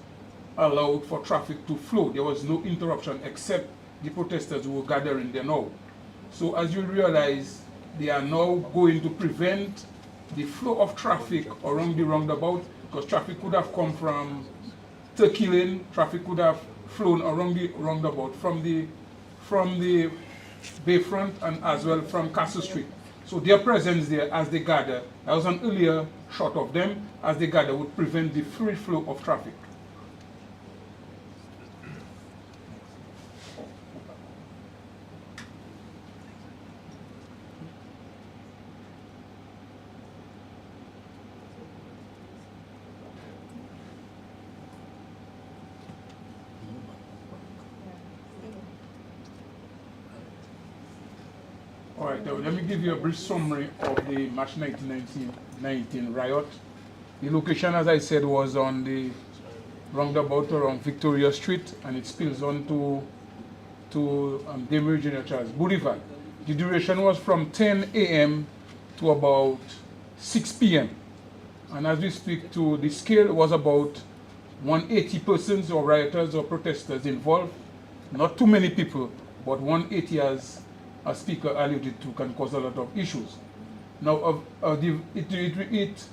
allowed for traffic to flow. There was no interruption except the protesters who were gathering there now. So as you realize, they are now going to prevent the flow of traffic around the roundabout, because traffic could have come from Turkey Lane, traffic could have flown around the roundabout from the Bayfront and as well from Castle Street. So their presence there as they gather, that was an earlier shot of them, as they gather would prevent the free flow of traffic. All right, let me give you a brief summary of the March 1919 riot. The location, as I said, was on the roundabout around Victoria Street, and it spills on to Dame Virginia Charles Boulevard. The duration was from 10 a.m. to about 6 p.m. And as we speak to, the scale was about 180 persons or rioters or protesters involved. Not too many people, but 180, as a speaker alluded to, can cause a lot of issues. Now, it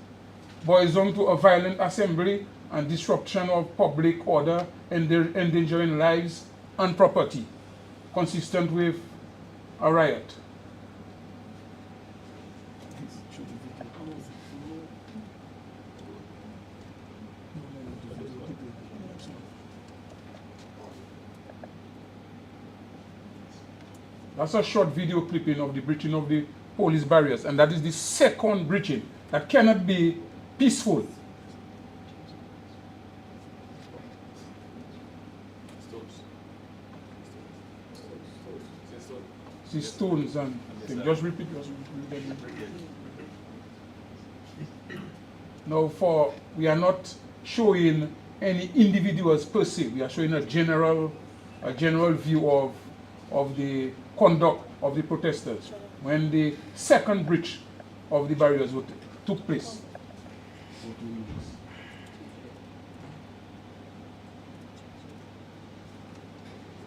boils down to a violent assembly and disruption of public order, endangering lives and property, consistent with a riot. That's a short video clipping of the breaching of the police barriers, and that is the second breaching. That cannot be peaceful. See stones and things. Just repeat. Now, we are not showing any individuals per se. We are showing a general view of the conduct of the protesters when the second breach of the barriers took place.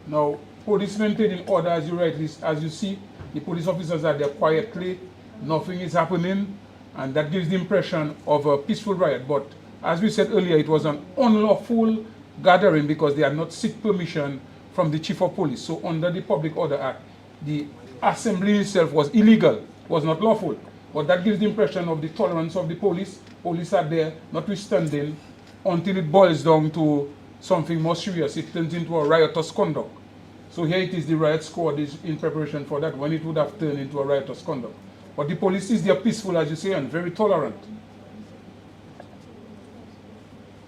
Now, police maintaining order, as you see, the police officers are there quietly, nothing is happening, and that gives the impression of a peaceful riot. But as we said earlier, it was an unlawful gathering because they had not sought permission from the chief of police. So under the Public Order Act, the assembly itself was illegal, was not lawful. But that gives the impression of the tolerance of the police. Police are there, notwithstanding, until it boils down to something more serious. It turns into a riotous conduct. So here it is, the riot squad is in preparation for that, when it would have turned into a riotous conduct. But the police is there peaceful, as you say, and very tolerant.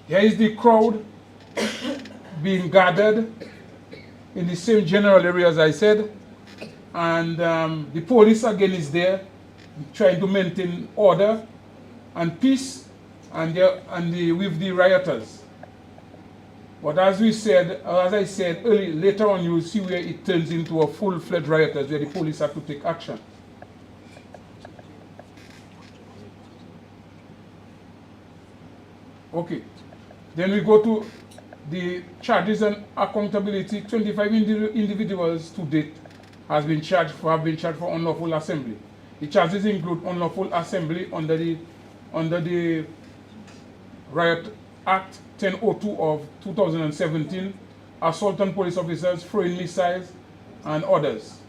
Here is the crowd being gathered in the same general area as I said. And the police again is there, trying to maintain order and peace with the rioters. But as I said earlier, later on you will see where it turns into a full-fledged rioters, where the police have to take action. Okay, then we go to the charges and accountability. 25 individuals to date have been charged for unlawful assembly. The charges include unlawful assembly under the Riot Act 1002 of 2017, assault on police officers, throwing missiles, and others.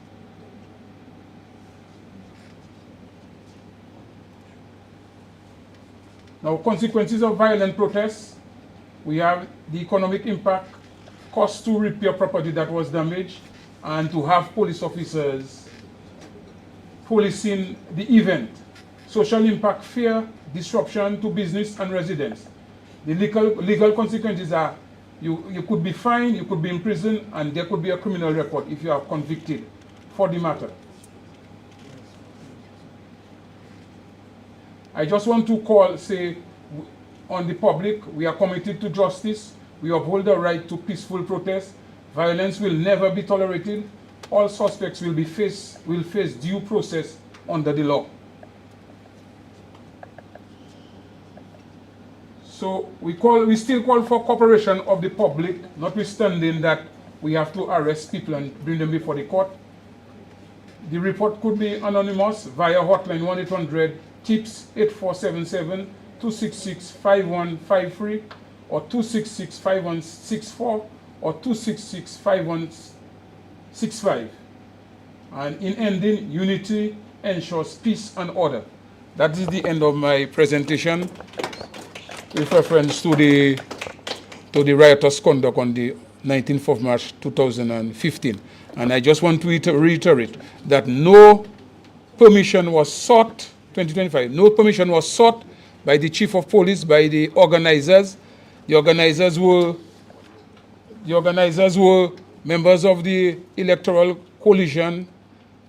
Now, consequences of violent protests. We have the economic impact, cost to repair property that was damaged, and to have police officers policing the event. Social impact, fear, disruption to business and residents. The legal consequences are you could be fined, you could be imprisoned, and there could be a criminal record if you are convicted for the matter. I just want to say on the public, we are committed to justice. We uphold the right to peaceful protest. Violence will never be tolerated. all suspects will face due process under the law. So we still call for cooperation of the public, notwithstanding that we have to arrest people and bring them before the court. The report could be anonymous via hotline 1-800-TIPS-8477-266-5153 or 266-5164 or 266-5165. And in ending, unity ensures peace and order. That is the end of my presentation with reference to the riotous conduct on the 19th of March 2015. And I just want to reiterate that no permission was sought, 2025, no permission was sought by the chief of police, by the organizers. The organizers were members of the electoral coalition,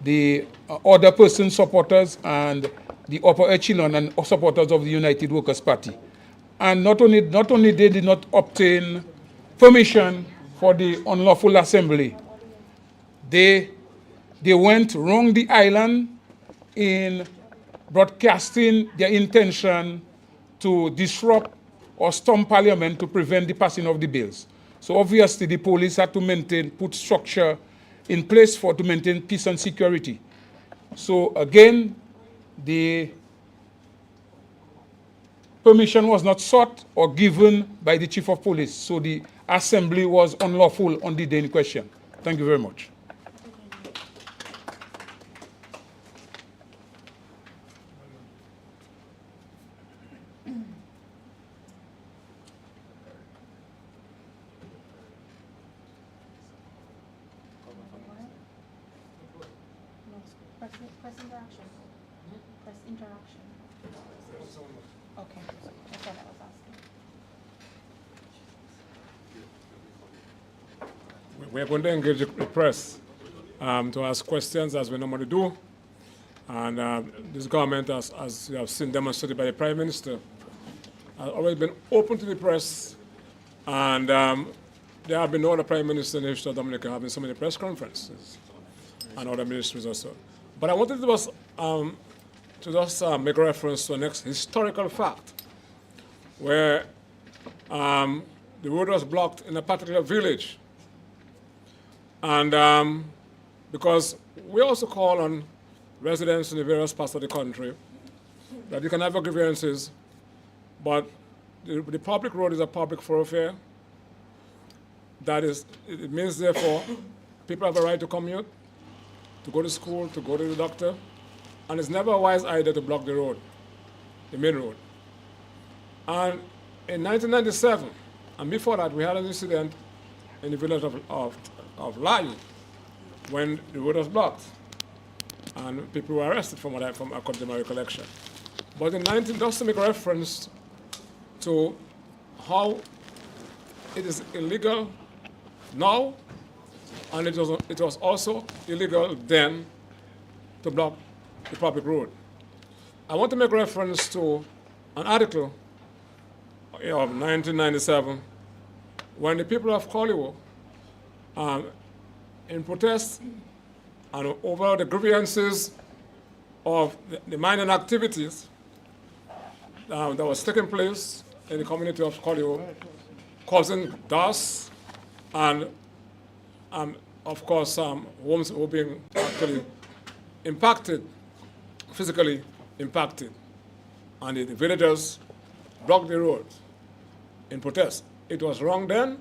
the other person supporters, and the upper echelon and supporters of the United Workers' Party. And not only they did not obtain permission for the unlawful assembly, they went round the island in broadcasting their intention to disrupt or storm Parliament to prevent the passing of the bills. So obviously the police had to put structure in place to maintain peace and security. So again, the permission was not sought or given by the chief of police. So the assembly was unlawful on the day in question. Thank you very much. Press interaction. Press interaction. Okay, that's what I was asking. We're going to engage the press to ask questions as we normally do. And this government, as you have seen demonstrated by the Prime Minister, has always been open to the press. And there have been no other Prime Minister in the history of Dominica having so many press conferences and other ministries also. But I wanted to just make reference to the next historical fact where the road was blocked in a particular village. And because we also call on residents in the various parts of the country that you can have your grievances, but the public road is a public thoroughfare. That is, it means therefore people have a right to commute, to go to school, to go to the doctor, and it's never a wise idea to block the road, the main road. And in 1997, and before that, we had an incident in the village of Lai when the road was blocked, and people were arrested from according to my recollection. But just to make reference to how it is illegal now, and it was also illegal then to block the public road. I want to make reference to an article of 1997 when the people of Koliwo, in protest and over the grievances of the mining activities that was taking place in the community of Koliwo, causing dust and of course, homes were being actually impacted, physically impacted. And the villagers blocked the road in protest. It was wrong then,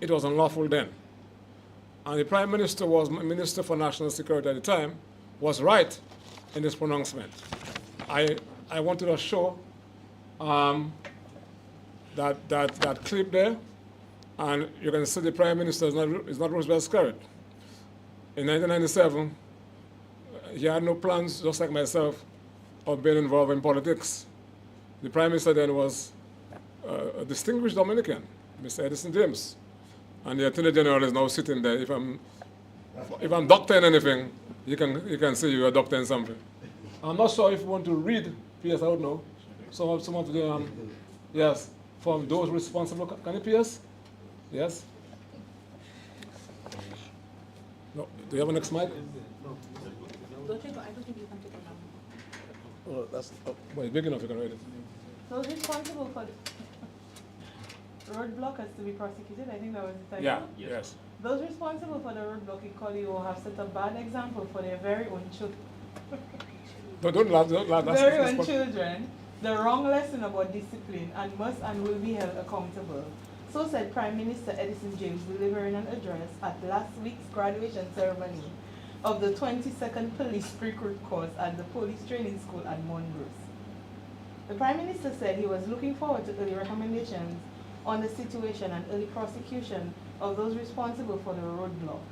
it was unlawful then. And the Prime Minister was Minister for National Security at the time, was right in this pronouncement. I wanted to show that clip there. And you can see the Prime Minister is not Roosevelt Scarrett. In 1997, he had no plans, just like myself, of being involved in politics. The Prime Minister then was a distinguished Dominican, Mr. Edison James. And the Attorney General is now sitting there. If I'm doctoring anything, you can see you're doctoring something. I'm not sure if you want to read, PS, I don't know. Some of the, yes, from those responsible. Can you PS? Yes? No. Do you have a next mic? Don't you go? I don't think you can take it down. Oh, well, it's big enough, you can read it. Those responsible for the roadblockers to be prosecuted, I think that was the title. Yeah, yes. Those responsible for the roadblock in Colio have set a bad example for their very own children. Don't laugh. Very own children, the wrong lesson about discipline and must and will be held accountable. So said Prime Minister Edison James delivering an address at last week's graduation ceremony of the 22nd Police Recruit Course at the Police Training School at Montrose. The Prime Minister said he was looking forward to early recommendations on the situation and early prosecution of those responsible for the roadblock.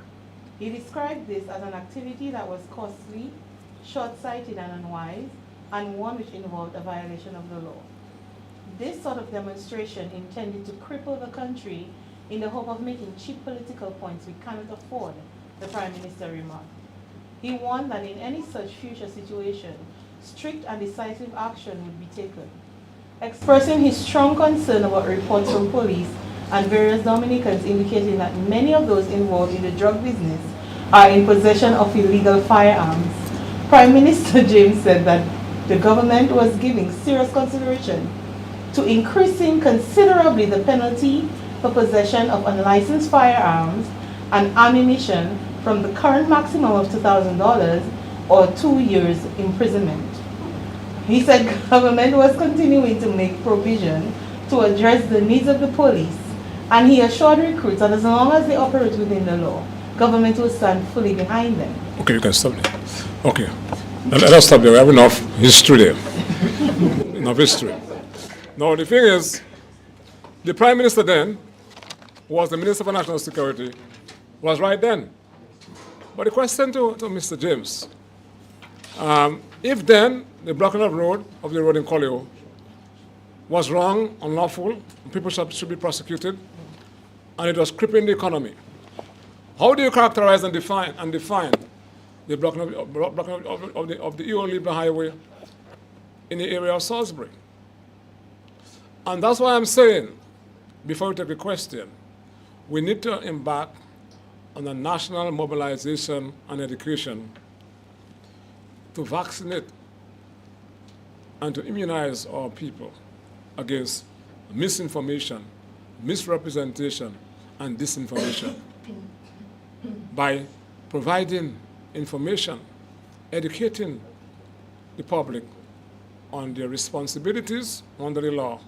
He described this as an activity that was costly, short-sighted and unwise, and one which involved a violation of the law. This sort of demonstration intended to cripple the country in the hope of making cheap political points we cannot afford, the Prime Minister remarked. He warned that in any such future situation, strict and decisive action would be taken. Expressing his strong concern about reports from police and various Dominicans indicating that many of those involved in the drug business are in possession of illegal firearms, Prime Minister James said that the government was giving serious consideration to increasing considerably the penalty for possession of unlicensed firearms and ammunition from the current maximum of $2,000 or 2 years imprisonment. He said government was continuing to make provision to address the needs of the police, and he assured recruits that as long as they operate within the law, government will stand fully behind them. Okay, you can stop there. Okay. Let us stop there. We have enough history there. Enough history. Now, the thing is, the Prime Minister then, who was the Minister for National Security, was right then. But the question to Mr. James, if then the blocking of the road in Colio was wrong, unlawful, people should be prosecuted, and it was crippling the economy, how do you characterize and define the blocking of the Eo-Libra highway in the area of Salisbury? And that's why I'm saying, before we take the question, we need to embark on a national mobilization and education to vaccinate and to immunize our people against misinformation, misrepresentation, and disinformation by providing information, educating the public on their responsibilities under the law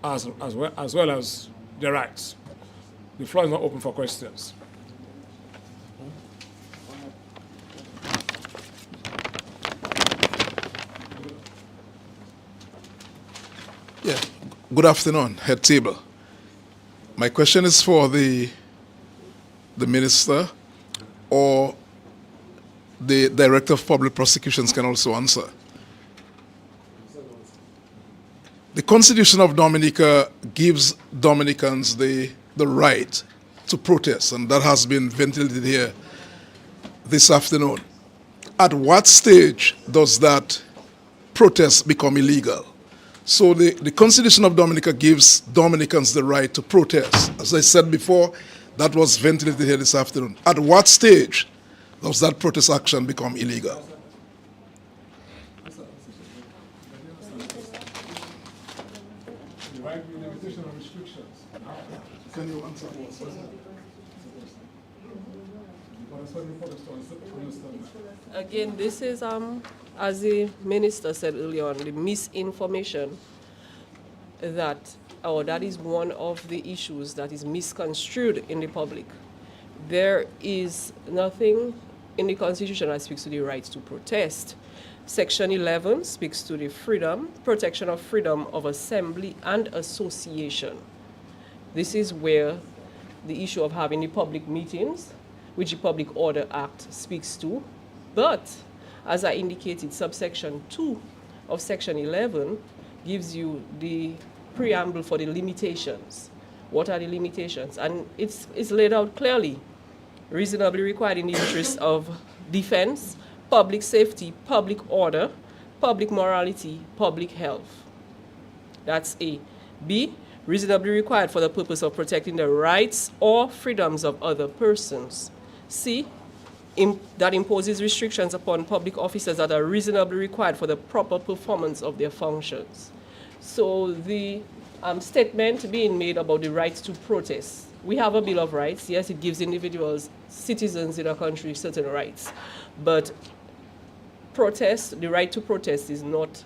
as well as their rights. The floor is now open for questions. Yeah. Good afternoon, head table. My question is for the minister, or the director of public prosecutions can also answer. The Constitution of Dominica gives Dominicans the right to protest, and that has been ventilated here this afternoon. At what stage does that protest become illegal? So the Constitution of Dominica gives Dominicans the right to protest. As I said before, that was ventilated here this afternoon. At what stage does that protest action become illegal? Can you answer? Again, this is, as the minister said earlier on, the misinformation that is one of the issues that is misconstrued in the public. There is nothing in the Constitution that speaks to the right to protest. Section 11 speaks to the protection of freedom of assembly and association. This is where the issue of having the public meetings, which the Public Order Act speaks to. But, as I indicated, subsection 2 of section 11 gives you the preamble for the limitations. What are the limitations? And it's laid out clearly. Reasonably required in the interest of defense, public safety, public order, public morality, public health. That's A. B. Reasonably required for the purpose of protecting the rights or freedoms of other persons. C. that imposes restrictions upon public officers that are reasonably required for the proper performance of their functions. So the statement being made about the right to protest. We have a Bill of Rights. Yes, it gives individuals, citizens in a country, certain rights. But protest, the right to protest is not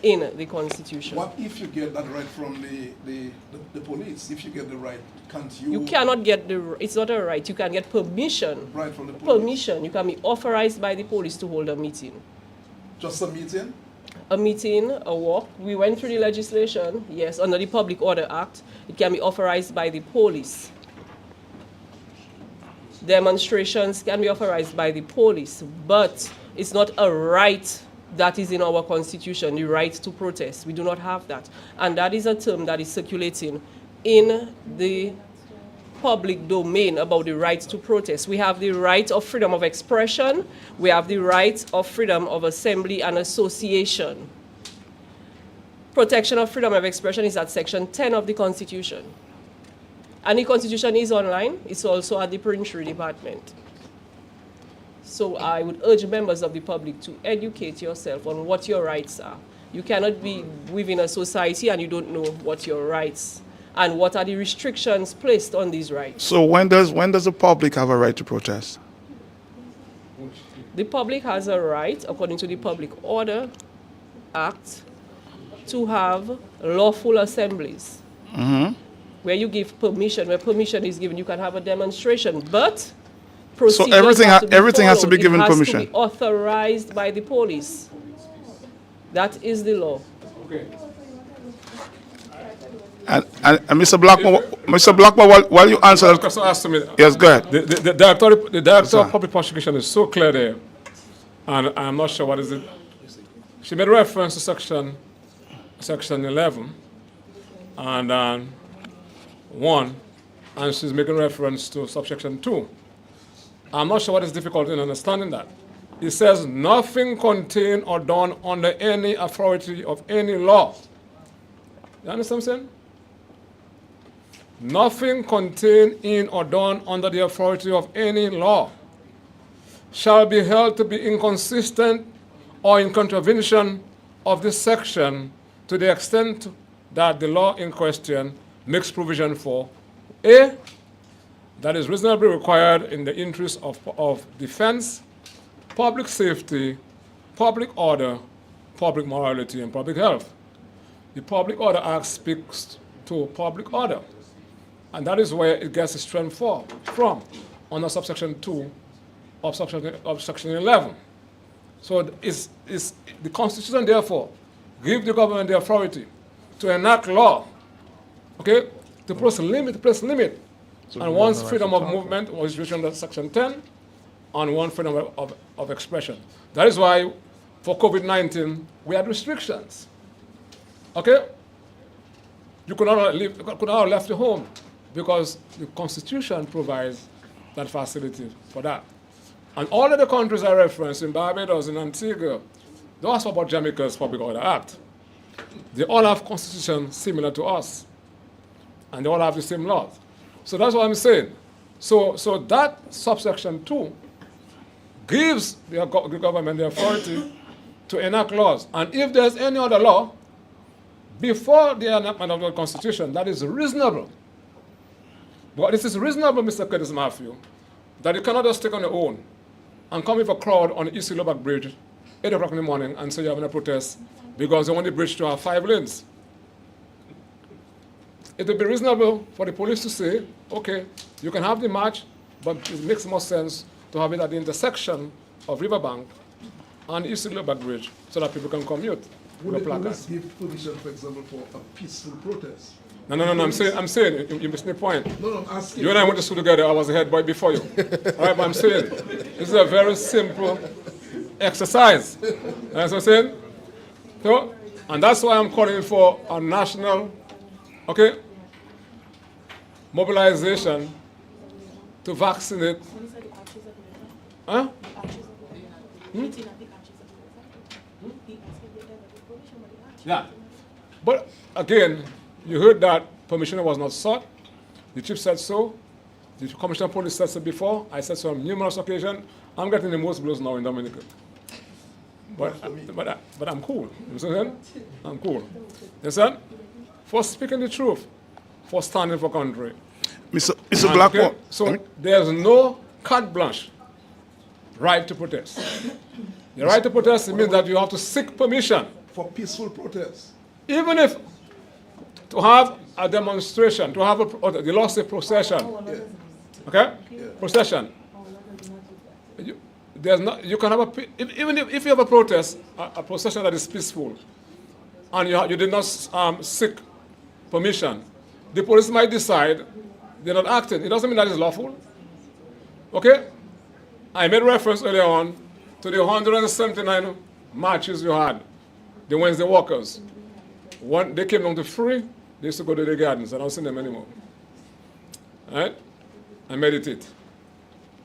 in the Constitution. What if you get that right from the police? If you get the right, can't you? You cannot get it's not a right. You can get permission. Right from the police? Permission. You can be authorized by the police to hold a meeting. Just a meeting? A meeting, a walk. We went through the legislation, yes, under the Public Order Act. It can be authorized by the police. Demonstrations can be authorized by the police, but it's not a right that is in our Constitution, the right to protest. We do not have that. And that is a term that is circulating in the public domain about the right to protest. We have the right of freedom of expression. We have the right of freedom of assembly and association. Protection of freedom of expression is at Section 10 of the Constitution. And the Constitution is online. It's also at the Princery Department. So I would urge members of the public to educate yourself on what your rights are. You cannot be within a society and you don't know what your rights and what are the restrictions placed on these rights. So when does the public have a right to protest? The public has a right, according to the Public Order Act, to have lawful assemblies. Where you give permission, where permission is given, you can have a demonstration, but so everything has to be given permission. It has to be authorized by the police. That is the law. Okay. And Mr. Blackmore, while you answer that question asked to me. Yes, go ahead. The director of public prosecution is so clear there, and I'm not sure what is it. She made reference to section 11 and 1, and she's making reference to subsection 2. I'm not sure what is difficult in understanding that. It says nothing contained or done under any authority of any law. You understand what I'm saying? Nothing contained in or done under the authority of any law shall be held to be inconsistent or in contravention of this section to the extent that the law in question makes provision for A, that is reasonably required in the interest of defense, public safety, public order, public morality, and public health. The Public Order Act speaks to public order, and that is where it gets its strength from, under subsection 2 of section 11. So the Constitution, therefore, gives the government the authority to enact law, okay, to place limit on one's freedom of movement, which is written under section 10, on one's freedom of expression. That is why, for COVID-19, we had restrictions. Okay? You could not have left your home because the Constitution provides that facility for that. And all of the countries I referenced, in Barbados, in Antigua, they also about Jamaica's Public Order Act. They all have constitutions similar to us, and they all have the same laws. So that's what I'm saying. So that subsection 2 gives the government the authority to enact laws. And if there's any other law before the enactment of the Constitution that is reasonable, but this is reasonable, Mr. Curtis Matthew, that you cannot just take on your own and come with a crowd on the East Lubbock Bridge 8 o'clock in the morning and say you're having a protest because they want the bridge to have 5 lanes. It would be reasonable for the police to say, okay, you can have the march, but it makes more sense to have it at the intersection of Riverbank and East Lubbock Bridge so that people can commute. Would the police give permission, for example, for a peaceful protest? No, I'm saying, you missed the point. No, I'm asking. You and I went to school together, I was the head boy before you. All right, but I'm saying, this is a very simple exercise. You know what I'm saying? So, and that's why I'm calling for a national, okay, mobilization to vaccinate. Huh? Yeah. But again, you heard that permission was not sought. The chief said so. The Commissioner of Police said so before. I said so on numerous occasions. I'm getting the most blows now in Dominica. But I'm cool. You understand? I'm cool. You understand? For speaking the truth, for standing for country. Mr. Blackmore. Okay? So there's no carte blanche right to protest. The right to protest means that you have to seek permission. For peaceful protest. Even if to have a demonstration, to have the law say procession. Okay? Procession. You can have even if you have a protest, a procession that is peaceful, and you did not seek permission, the police might decide they're not acting. It doesn't mean that it's lawful. Okay? I made reference earlier on to the 179 marches you had, the Wednesday walkers. They came down to free, they used to go to the gardens. I don't see them anymore. All right? I meditate.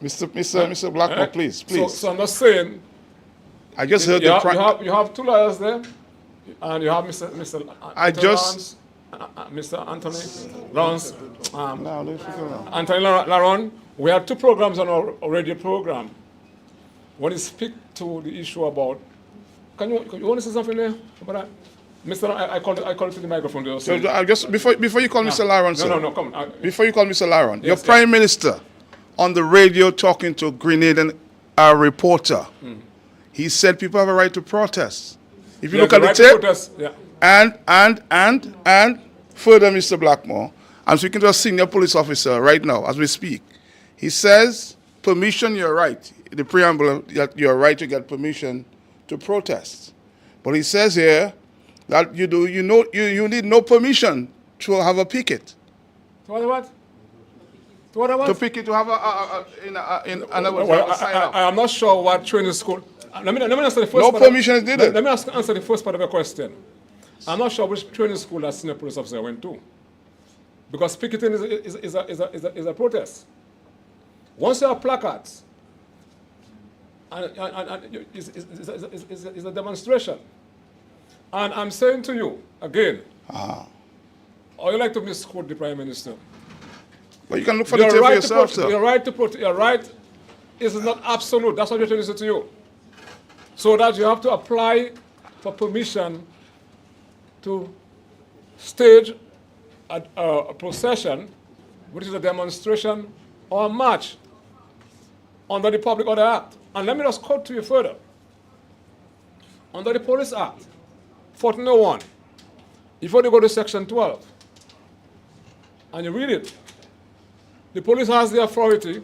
Mr. Blackmore, Right? please. So I'm not saying. I just heard you have two lawyers there, and you have Mr. Anthony Lawrence, Anthony Laron. We have two programs on our radio program. When you speak to the issue about, you want to say something there about that? Mr. I call it to the microphone there. So I just before you call Mr. Laron, sir. No, come on. Before you call Mr. Laron, your Yes, Prime Minister on the radio talking to a Grenadian reporter, he said people have a right to protest. If you look at the tape, and further, Mr. Blackmore, I'm speaking to a senior police officer right now as we speak. He says, permission, you're right. The preamble, that you're right to get permission to protest. But he says here that you need no permission to have a picket. What? To picket, to have I am not sure what training school. Let me answer the first no part. Permission is needed. Let me answer the first part of your question. I'm not sure which training school that senior police officer went to, because picketing is a protest. Once you have placards, and it's a demonstration. And I'm saying to you again, or you like to misquote the Prime Minister. Well, you can look for the tape for yourself, sir. Your right is not absolute. That's what you're trying to say to you. So that you have to apply for permission to stage a procession, which is a demonstration or a march under the Public Order Act. And let me just quote to you further. Under the Police Act, 1401, before you go to Section 12, and you read it, the police has the authority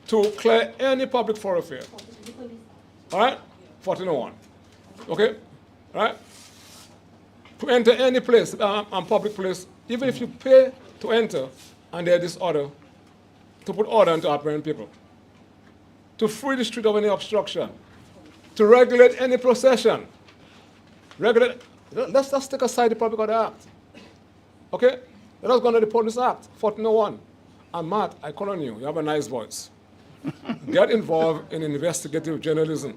to clear any public thoroughfare. All right? 1401. Okay? All right? To enter any place, public place, even if you pay to enter, and there is disorder, to put order into apparent people. To free the street of any obstruction. To regulate any procession. Let's just take aside the Public Order Act. Okay? Let us go under the Police Act, 1401. And Matt, I call on you. You have a nice voice. Get involved in investigative journalism.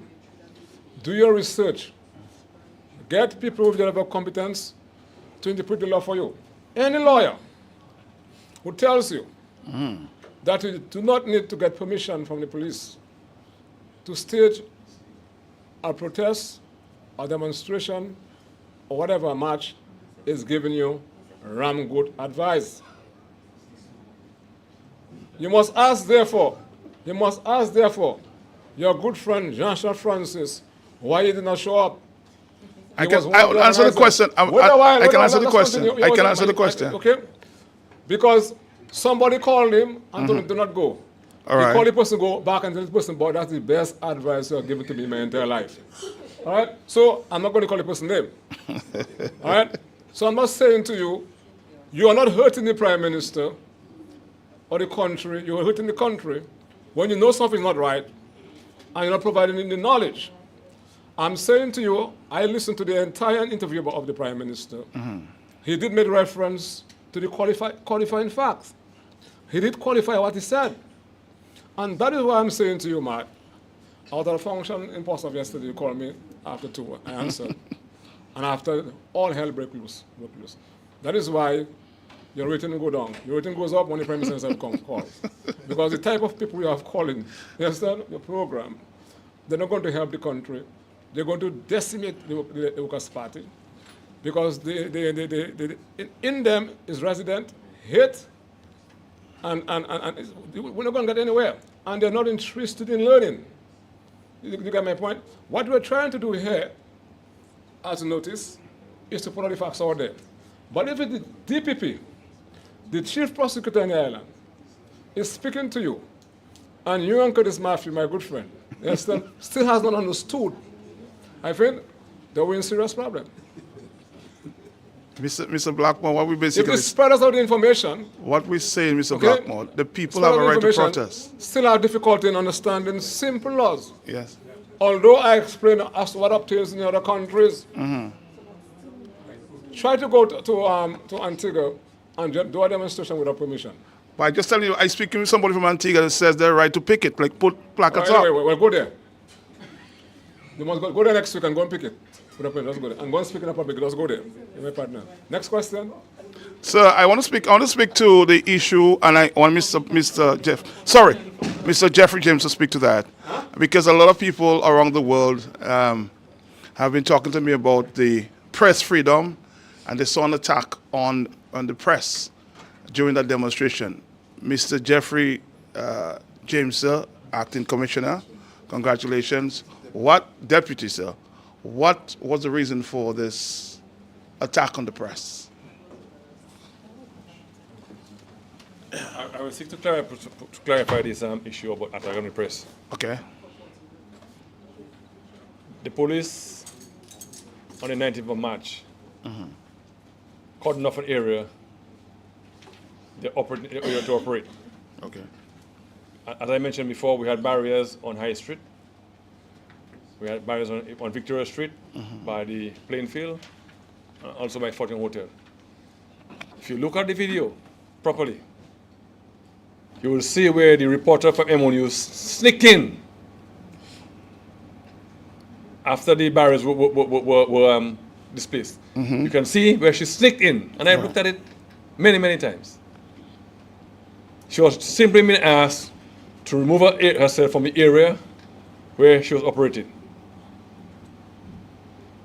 Do your research. Get people with the level of competence to interpret the law for you. Any lawyer who tells you that you do not need to get permission from the police to stage a protest, a demonstration, or whatever march is giving you ram good advice. You must ask, therefore, your good friend Jean-Charles Francis why he did not show up. I can answer the question. I can answer the question. I can answer the question. Okay? Because somebody called him and told him do not go. All right. He called the person, go back and tell the person, boy, that's the best advice you have given to me in my entire life. All right? So I'm not going to call the person's name. All right? So I'm not saying to you, you are not hurting the Prime Minister or the country. You are hurting the country when you know something is not right and you're not providing the knowledge. I'm saying to you, I listened to the entire interview of the Prime Minister. He did make reference to the qualifying facts. He did qualify what he said. And that is why I'm saying to you, Matt, out of the function in post of yesterday, you called me after 2, I answered. And after, all hell broke loose. That is why your rating will go down. Your rating goes up when the Prime Minister calls. Because the type of people you have calling, you understand, your program, they're not going to help the country. They're going to decimate the Workers' Party because in them is resident hate, and we're not going to get anywhere. And they're not interested in learning. You get my point? What we're trying to do here, as you notice, is to put all the facts out there. But if the DPP, the chief prosecutor in the island, is speaking to you, and you and Curtis Murphy, my good friend, still has not understood, I think that we're in serious problem. Mr. Blackmore, what we basically... If the spreaders of the information... What we say, Mr. Blackmore, the people have a right to protest. Still have difficulty in understanding simple laws. Yes. Although I explain as to what obtains in other countries, try to go to Antigua and do a demonstration without permission. But I just tell you, I speak to somebody from Antigua that says they're right to picket, like put placards up. Anyway, well, go there. You must go there next week and go and pick it. Let's go there. And go and speak in the public. Let's go there. You're my partner. Next question. Sir, I want to speak to the issue, and I want Mr. Jeffrey James to speak to that, because a lot of people around the world have been talking to me about the press freedom, and they saw an attack on the press during that demonstration. Mr. Jeffrey James, sir, acting commissioner, congratulations. Deputy, sir, what was the reason for this attack on the press? I will seek to clarify this issue about attack on the press. Okay. The police, on the 19th of March, cordoned off an area to operate. Okay. As I mentioned before, we had barriers on High Street. We had barriers on Victoria Street by the playing field, and also by Fortune Hotel. If you look at the video properly, you will see where the reporter from MO News sneaked in after the barriers were displaced. You can see where she sneaked in, and I've looked at it many, many times. She was simply being asked to remove herself from the area where she was operating.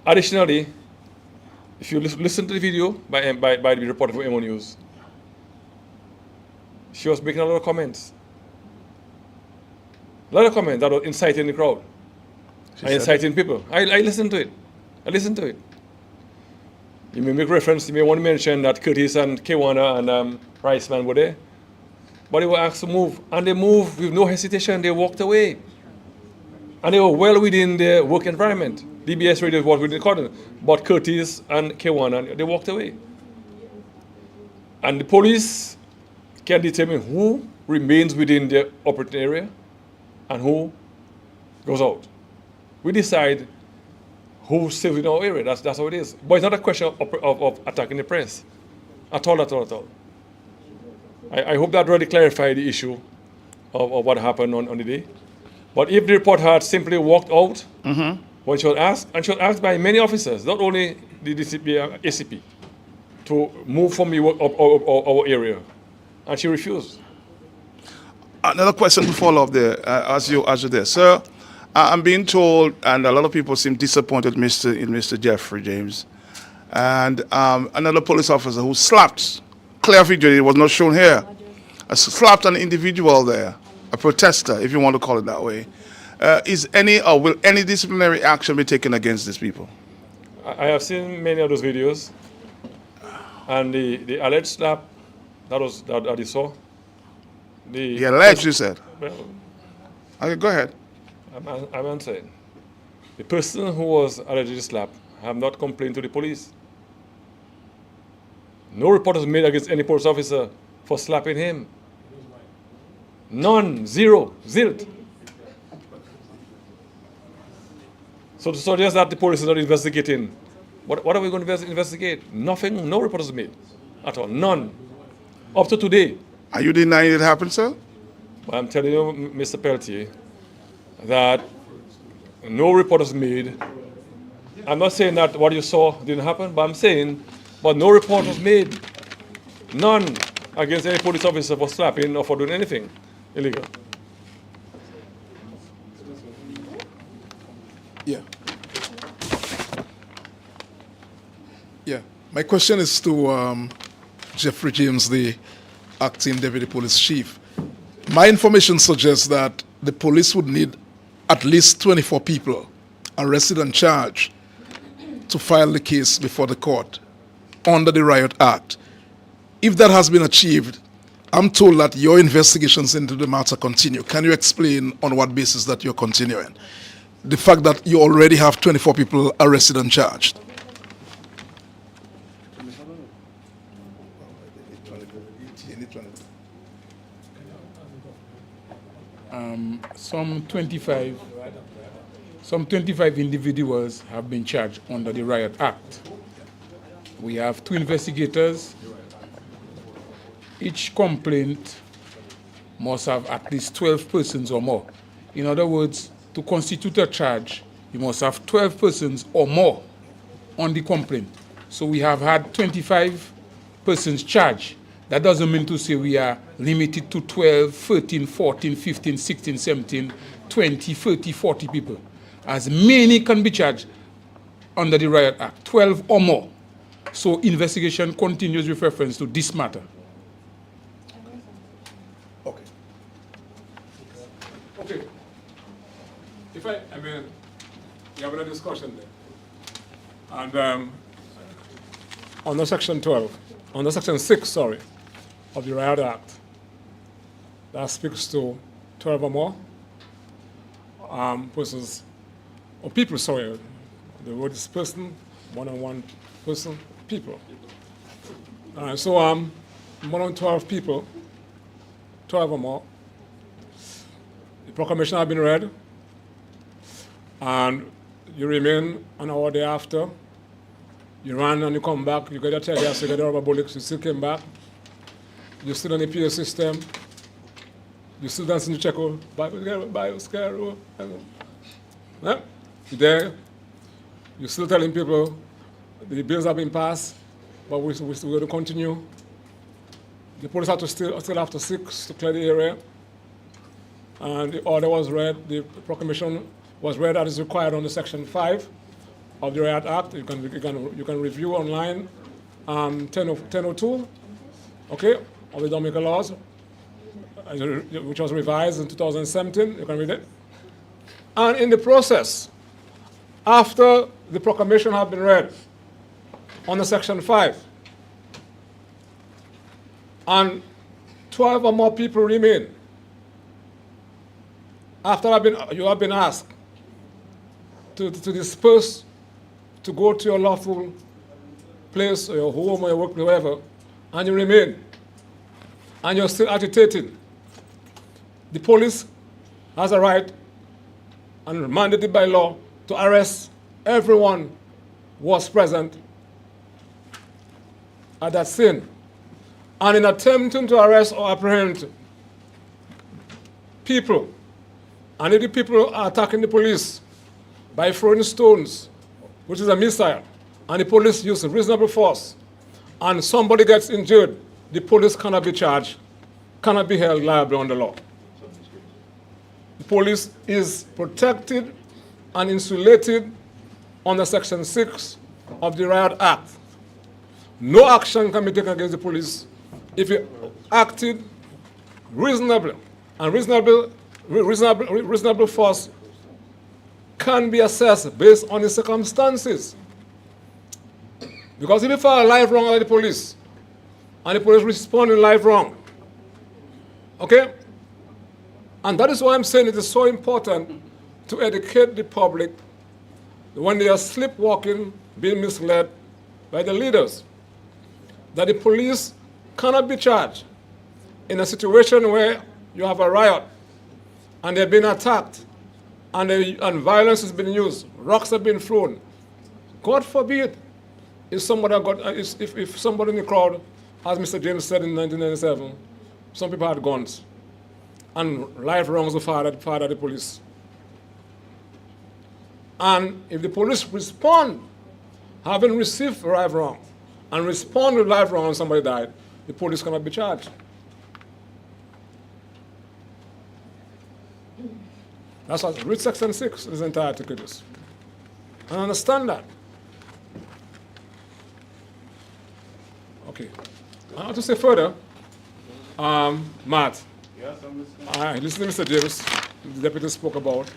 Additionally, if you listen to the video by the reporter from MO News, she was making a lot of comments. A lot of comments that were inciting the crowd and inciting people. I listened to it. You may make reference, you may want to mention that Curtis and Kewana and Riceman were there. But they were asked to move, and they moved with no hesitation. They walked away. And they were well within their work environment. DBS Radio was within the cordon, but Curtis and Kewana, they walked away. And the police can determine who remains within their operating area and who goes out. We decide who stays in our area. That's how it is. But it's not a question of attacking the press. At all. I hope that really clarified the issue of what happened on the day. But if the reporter had simply walked out when she was asked, and she was asked by many officers, not only the DCP, ACP, to move from our area, and she refused. Another question to follow up there, as you're there. Sir, I'm being told, and a lot of people seem disappointed in Mr. Jeffrey James, and another police officer who slapped, clear video, it was not shown here, slapped an individual there, a protester, if you want to call it that way. Will any disciplinary action be taken against these people? I have seen many of those videos, and the alleged slap that you saw. The alleged, you said? Well, okay, go ahead. I'm answering. The person who was allegedly slapped have not complained to the police. No report was made against any police officer for slapping him. None, zero, zilch. So to suggest that the police is not investigating, what are we going to investigate? Nothing, no report was made at all, none. Up to today. Are you denying it happened, sir? Well, I'm telling you, Mr. Pelletier, that no report was made. I'm not saying that what you saw didn't happen, but I'm saying, but no report was made. None against any police officer for slapping or for doing anything illegal. Yeah. Yeah. My question is to Jeffrey James, the acting deputy police chief. My information suggests that the police would need at least 24 people arrested and charged to file the case before the court under the Riot Act. If that has been achieved, I'm told that your investigations into the matter continue. Can you explain on what basis that you're continuing? The fact that you already have 24 people arrested and charged. Some 25 individuals have been charged under the Riot Act. We have 2 investigators. Each complaint must have at least 12 persons or more. In other words, to constitute a charge, you must have 12 persons or more on the complaint. So we have had 25 persons charged. That doesn't mean to say we are limited to 12, 13, 14, 15, 16, 17, 20, 30, 40 people. As many can be charged under the Riot Act, 12 or more. So investigation continues with reference to this matter. Okay. Okay. If I mean, we have a discussion there. And under Section 12, under Section 6, sorry, of the Riot Act, that speaks to 12 or more persons, or people, sorry, the word is person, one-on-one person, people. So more than 12 people, 12 or more, the proclamation has been read, and you remain an hour thereafter. You run and you come back, you get a tear gas, you get a rubber bullet, you still came back. You're still on the PA system. You're still dancing the checo. Yeah? You're there. You're still telling people the bills have been passed, but we're still going to continue. The police have to still after 6 to clear the area. And the order was read, the proclamation was read as is required under Section 5 of the Riot Act. You can review online 1002, okay, of the Dominica laws, which was revised in 2017. You can read it. And in the process, after the proclamation had been read under Section 5, and 12 or more people remain, after you have been asked to disperse, to go to your lawful place or your home or your work, wherever, and you remain, and you're still agitating, the police has a right and mandated by law to arrest everyone who was present at that scene. And in attempting to arrest or apprehend people, and if the people are attacking the police by throwing stones, which is a missile, and the police use reasonable force, and somebody gets injured, the police cannot be charged, cannot be held liable under law. The police is protected and insulated under Section 6 of the Riot Act. No action can be taken against the police if you acted reasonably, and reasonable force can be assessed based on the circumstances. Because if you file a live wrong at the police, and the police respond in live wrong, okay? And that is why I'm saying it is so important to educate the public when they are sleepwalking, being misled by the leaders, that the police cannot be charged in a situation where you have a riot and they're being attacked and violence has been used, rocks have been thrown. God forbid if somebody if somebody in the crowd, as Mr. James said in 1997, some people had guns and live wrongs were fired at the police. And if the police respond, having received live wrong, and respond with live wrong and somebody died, the police cannot be charged. That's what read section 6 is entire article is. I understand that. Okay. I want to say further, Matt. Yes, I'm listening. Listen to Mr. James, the deputy spoke about.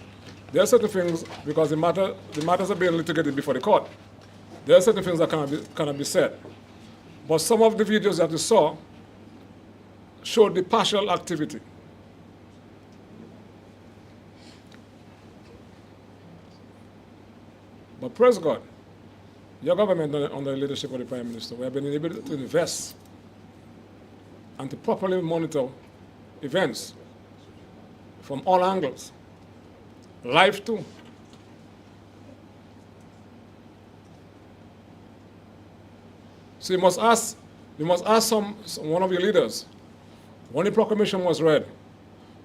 There are certain things, because the matters are being litigated before the court. There are certain things that cannot be said. But some of the videos that you saw showed the partial activity. But praise God, your government, under the leadership of the Prime Minister, we have been able to invest and to properly monitor events from all angles, live too. So you must ask one of your leaders, when the proclamation was read,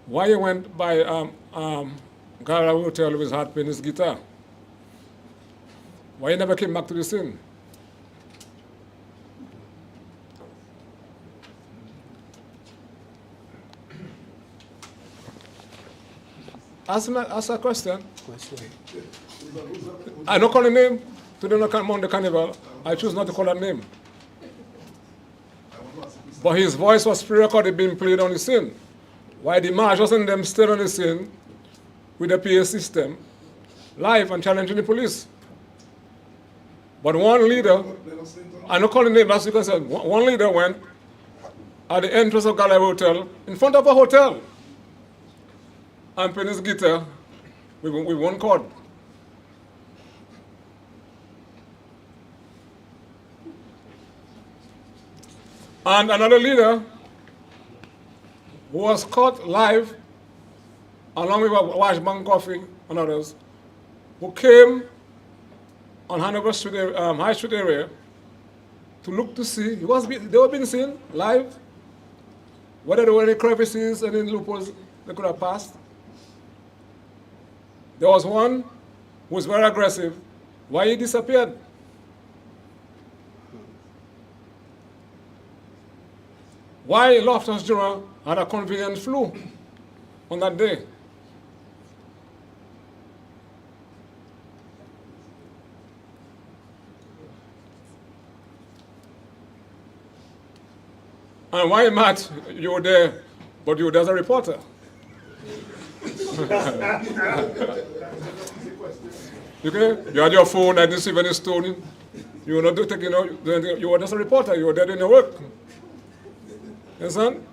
why he went by Gallery Hotel with his harp and his guitar. Why he never came back to the scene? Ask a question. I don't call a name. Today on the carnival, I choose not to call that name. But his voice was pre-recorded being played on the scene. Why the marshals and them stayed on the scene with the PA system, live and challenging the police. But one leader, I don't call the name, that's because one leader went at the entrance of Gallery Hotel, in front of a hotel, and played his guitar with one chord. And another leader who was caught live, along with Washbank Coffee and others, who came on Hanover Street, High Street area to look to see, they were being seen live, whether there were any crevices, any loopholes they could have passed. There was one who was very aggressive. Why he disappeared? Why Loftus Jura had a convenient flu on that day? And why, Matt, you were there, but you were there as a reporter? Okay? You had your phone, I didn't see any stone. You were not taking, you were just a reporter, you were there doing your work. You understand?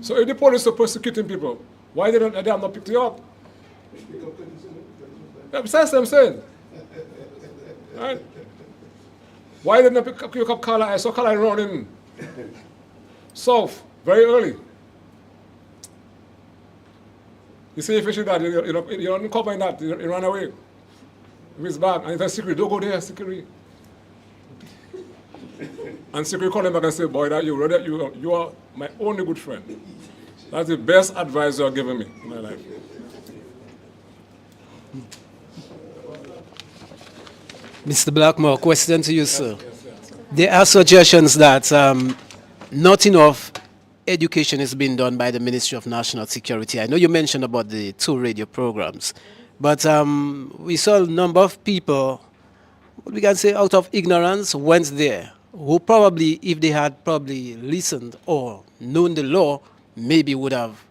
So if the police are persecuting people, why they have not picked you up? Yeah, besides them saying. Right? Why did they not pick up Carla? I saw Carla running south very early. You see if you shoot that, you don't cover in that, you run away with his bag. And he says, Secret, don't go there, Secret. And Secret called him back and said, boy, you are my only good friend. That's the best advice you have given me in my life. Mr. Blackmore, question to you, sir. There are suggestions that not enough education is being done by the Ministry of National Security. I know you mentioned about the 2 radio programs, but we saw a number of people, what we can say, out of ignorance, went there, who probably, if they had probably listened or known the law, maybe would have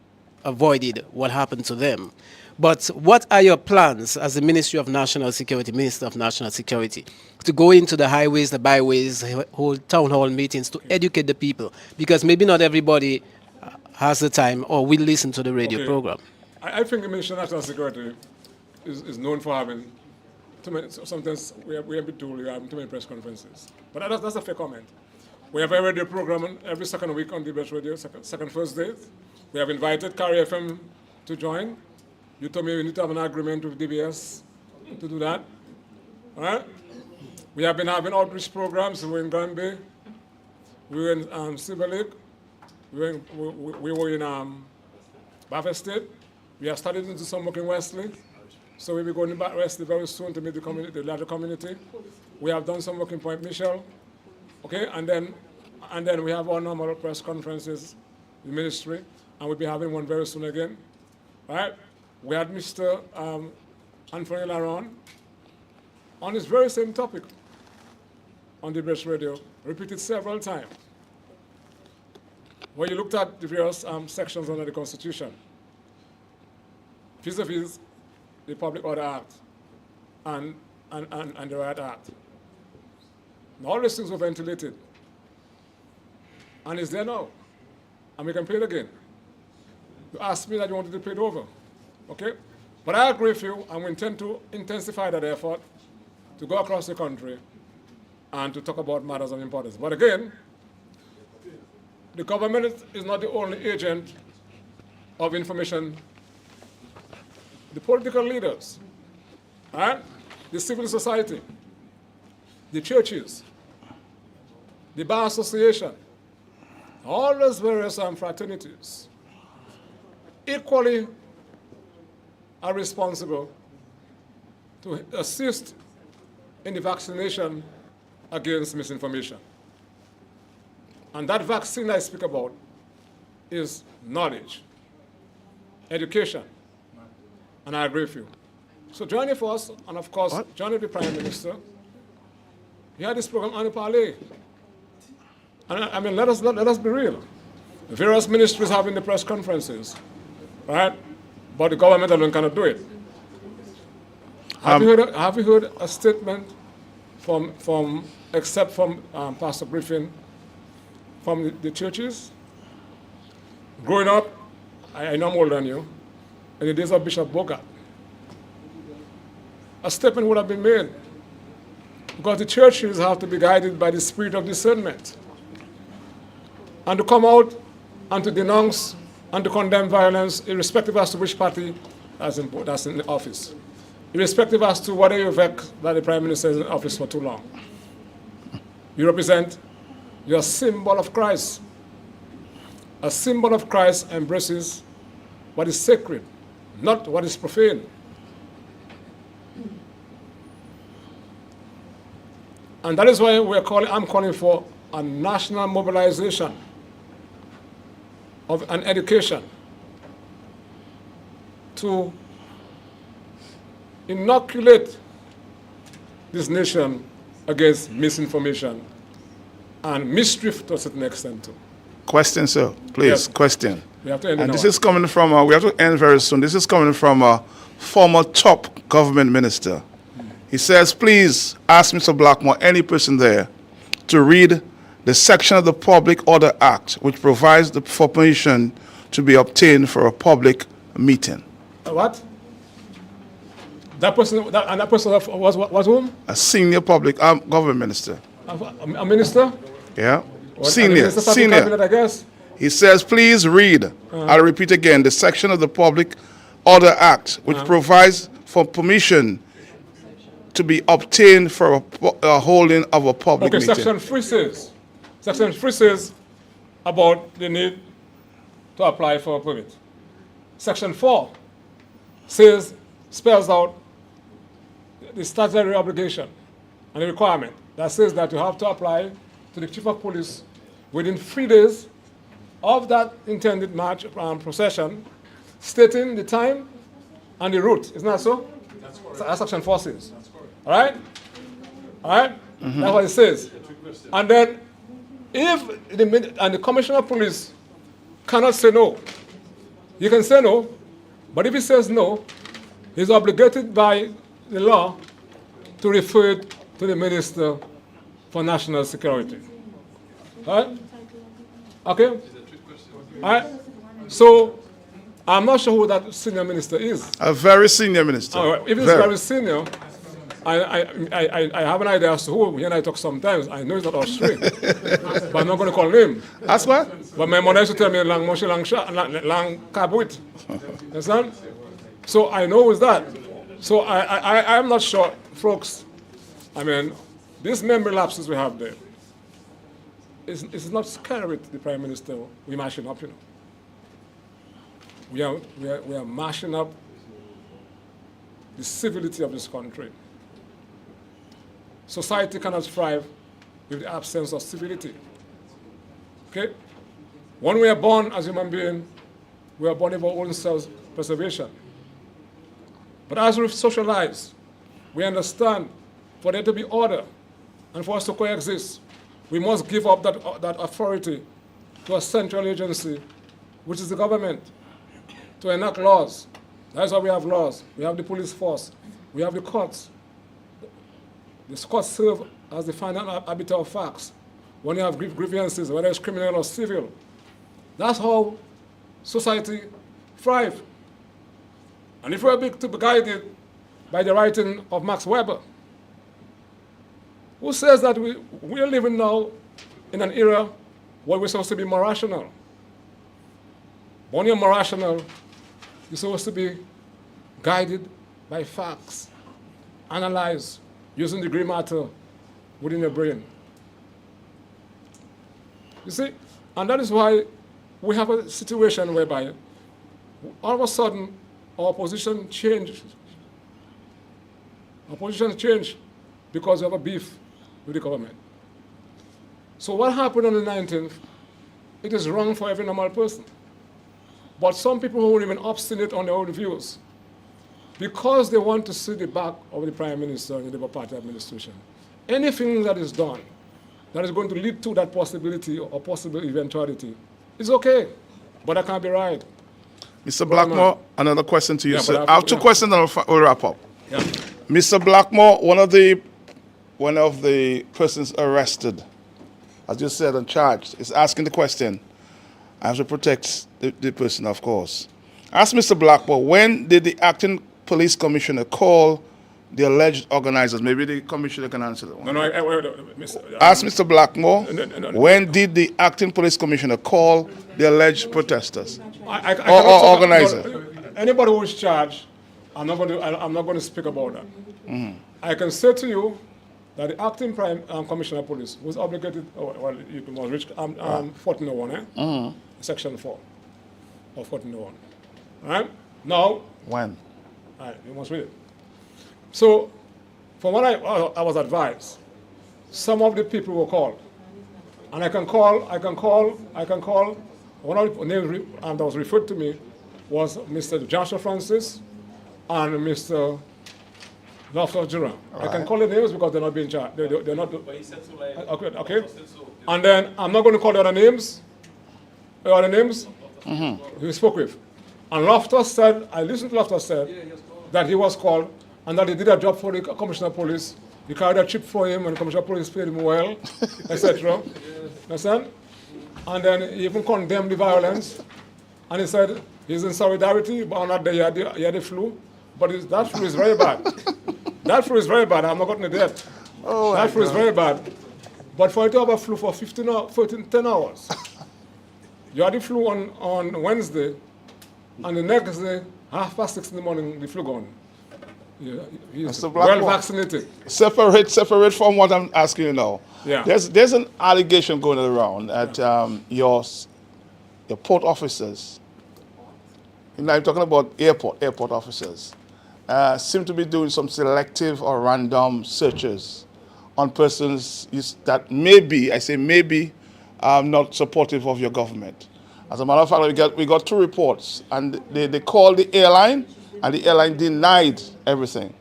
avoided what happened to them. But what are your plans as the Ministry of National Security, Minister of National Security, to go into the highways, the byways, hold town hall meetings to educate the people? Because maybe not everybody has the time or will listen to the radio program. I think the Ministry of National Security is known for having too many, sometimes we have been told we have too many press conferences. But that's a fair comment. We have a radio program every second week on DBS Radio, second Thursday. We have invited Carry FM to join. You told me we need to have an agreement with DBS to do that. All right? We have been having outreach programs. We were in Granby. We were in Silver Lake. We were in Bath State. We have started to do some work in Wesley. So we'll be going back Wesley very soon to meet the larger community. We have done some work in Point Michel. Okay, and then And then we have our normal press conferences, the ministry, and we'll be having one very soon again. Right? We had Mr. Anthony Laron on this very same topic on the British radio, repeated several times, where you looked at the various sections under the Constitution, vis-a-vis the Public Order Act and the Riot Act. And all these things were ventilated. And it's there now. And we can play it again. You asked me that you wanted to play it over. Okay? But I agree with you, and we intend to intensify that effort to go across the country and to talk about matters of importance. But again, the government is not the only agent of information. The political leaders, right? The civil society, the churches, the bar association, all those various fraternities equally are responsible to assist in the vaccination against misinformation. And that vaccine I speak about is knowledge, education, and I agree with you. So join the force, and of course, join the Prime Minister. He had this program on the parlay. And I mean, let us be real. The various ministries having the press conferences, right? But the government alone cannot do it. Have you heard a statement except from Pastor Griffin, from the churches? Growing up, I know I'm older than you, in the days of Bishop Bogart, a statement would have been made, because the churches have to be guided by the spirit of discernment, and to come out and to denounce and to condemn violence, irrespective as to which party that's in the office, irrespective as to whether you vex that the Prime Minister is in office for too long. You represent your symbol of Christ. A symbol of Christ embraces what is sacred, not what is profane. And that is why I'm calling for a national mobilization of an education to inoculate this nation against misinformation and mischief to a certain extent too. Question, sir. Please, yes. Question. We have to end and this is coming from, we have to end very soon. This is coming from a former top government minister. He says, please ask Mr. Blackmore, any person there, to read the section of the Public Order Act which provides for permission to be obtained for a public meeting. What? That person was whom? A senior public government minister. A minister? Yeah. Well, senior. Cabinet, I guess. He says, please read, I'll repeat again, the section of the Public Order Act which provides for permission to be obtained for a holding of a public meeting. Section 3 says about the need to apply for a permit. Section 4 spells out the statutory obligation and the requirement that says that you have to apply to the Chief of Police within 3 days of that intended march procession, stating the time and the route. Isn't that so? That's correct. That's Section 4 says. All right? All right? Mm-hmm. That's what it says. And then, if the Commissioner of Police cannot say no, he can say no, but if he says no, he's obligated by the law to refer it to the Minister for National Security. All right? Okay? All right? So, I'm not sure who that senior minister is. A very senior minister. All right. If it's very senior, I have an idea as to who. He and I talk sometimes. I know it's not Austrian, but I'm not going to call him. That's what? But my mother used to tell me, lang moshe lang kabuit. Understand? So I know who's that. So I'm not sure, folks. I mean, these memory lapses we have there, it's not scary to the Prime Minister. We're mashing up, you know. We are mashing up the civility of this country. Society cannot thrive with the absence of civility. Okay? When we are born as human beings, we are born with our own self-preservation. But as we socialize, we understand for there to be order and for us to coexist, we must give up that authority to a central agency, which is the government, to enact laws. That's why we have laws. We have the police force. We have the courts. The courts serve as the final arbiter of facts. When you have grievances, whether it's criminal or civil, that's how society thrives. And if we're to be guided by the writing of Max Weber, who says that we are living now in an era where we're supposed to be more rational. When you're more rational, you're supposed to be guided by facts, analyze using the gray matter within your brain. You see, and that is why we have a situation whereby all of a sudden our position changed. Our position changed because we have a beef with the government. So what happened on the 19th, it is wrong for every normal person. But some people who remain obstinate on their own views, because they want to see the back of the Prime Minister and the Labour Party administration, anything that is done that is going to lead to that possibility or possible eventuality is okay, but that can't be right. Mr. Blackmore, another question to you, sir. I have two questions and we'll wrap up. Yeah. Mr. Blackmore, one of the persons arrested, as you said, and charged, is asking the question. I have to protect the person, of course. Ask Mr. Blackmore, when did the acting police commissioner call the alleged organizers? Maybe the commissioner can answer that one. Ask Mr. Blackmore, when did the acting police commissioner call the alleged protesters or organizers? Anybody who is charged, I'm not going to speak about that. Mm-hmm. I can say to you that the acting commissioner of police was obligated, you must reach 1401, mm-hmm. Section 4 of 1401. All right? Now, when? All right, you must read it. So, from what I was advised, some of the people were called. And I can call, one of the names that was referred to me was Mr. Joshua Francis and Mr. Loftus Durham. Right. I can call the names because they're not being charged. They're not. Okay. And then I'm not going to call the other names. Mm-hmm. He spoke with. And Loftus said, I listened to Loftus said that he was called and that he did a job for the commissioner of police. He carried a chip for him and the commissioner of police paid him well, etc. Understand? And then he even condemned the violence. And he said he's in solidarity, but on that day he had the flu. But that flu is very bad. That flu is very bad. I'm not going to that. Oh, that flu is very bad. But for you to have a flu for 10 hours, you had the flu on Wednesday, and the next day, 6:30 in the morning, the flu gone. He's well vaccinated. Separate from what I'm asking you now. Yeah. There's an allegation going around at your port officers. You know, I'm talking about airport officers. Seem to be doing some selective or random searches on persons that maybe not supportive of your government. As a matter of fact, we got two reports, and they called the airline, and the airline denied everything.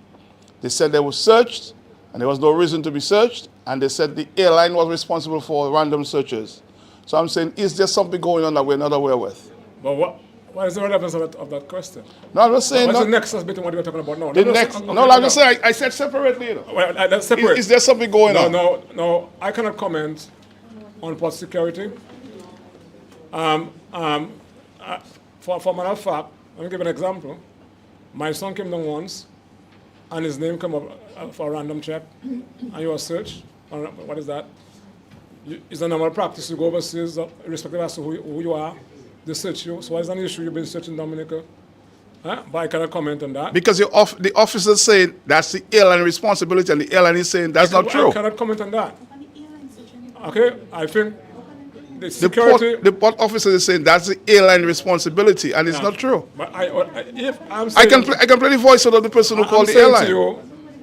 They said they were searched, and there was no reason to be searched, and they said the airline was responsible for random searches. So I'm saying, is there something going on that we're not aware with? But what is the relevance of that question? No, I'm just saying. What's the nexus between what we're talking about now? I'm just saying, I said separately. You know. Well, that's separate. Is there something going on? No, I cannot comment on port security. For matter of fact, let me give an example. My son came down once, and his name came up for a random check, and he was searched. What is that? It's a normal practice to go overseas, irrespective as to who you are. They search you. So why is that an issue you've been searching Dominica? But I cannot comment on that. Because the officers saying that's the airline responsibility, and the airline is saying that's not true. I cannot comment on that. Okay, I think the security... The port officers is saying that's the airline responsibility, and it's not true. But if I'm saying... I can play the voice of the person who called the airline. To you,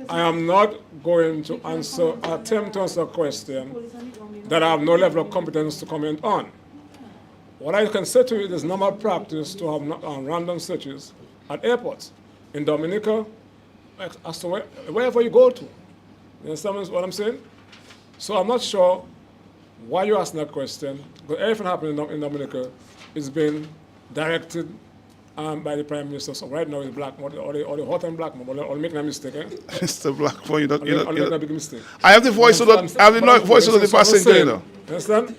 I am not going to attempt to answer a question that I have no level of competence to comment on. What I can say to you, it is normal practice to have random searches at airports, in Dominica, as to wherever you go to. You understand what I'm saying? So I'm not sure why you're asking that question, but everything happening in Dominica is being directed by the Prime Minister. So right now, it's Blackmore, or the hot and Blackmore, or making a mistake, eh? Mr. Blackmore, you don't. Making a big mistake. I have the voice of the passenger, you know. You understand?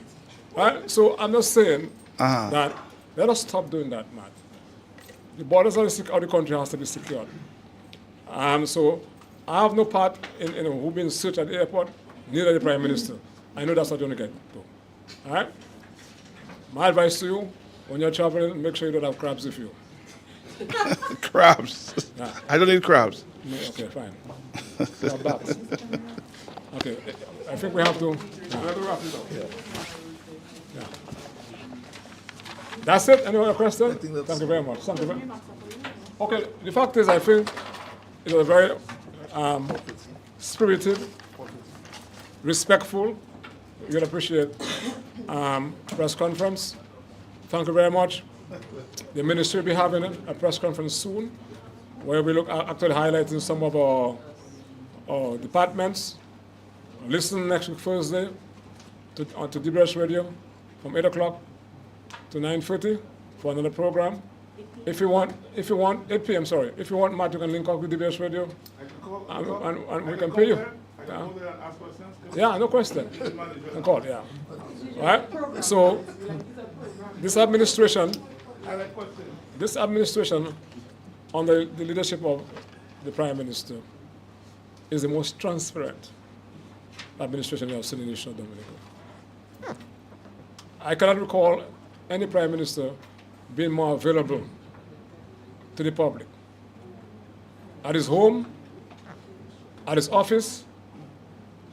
Right? So I'm just saying that let us stop doing that, man. The borders of the country has to be secured. So I have no part in who being searched at the airport, neither the Prime Minister. I know that's what you're going to get to. All right? My advice to you, when you're traveling, make sure you don't have crabs with you. Crabs? Yeah. I don't need crabs. No, okay, fine. Bats. Okay, I think we have to wrap it up. Yeah. That's it? Any other question? Thank you very much. Thank you very much. Okay, the fact is, I think it was a very spirited, respectful, you'll appreciate press conference. Thank you very much. The ministry will be having a press conference soon where we look at actually highlighting some of our departments. Listen next week Thursday to DBS Radio from 8 o'clock to 9:30 for another program. If you want 8 p.m. Sorry, if you want Matt, you can link up with DBS Radio, and we can pay you. Yeah, no question. Can call, yeah. All right. So this administration under the leadership of the Prime Minister is the most transparent administration we have seen in Eastern Dominica. I cannot recall any Prime Minister being more available to the public. At his home, at his office,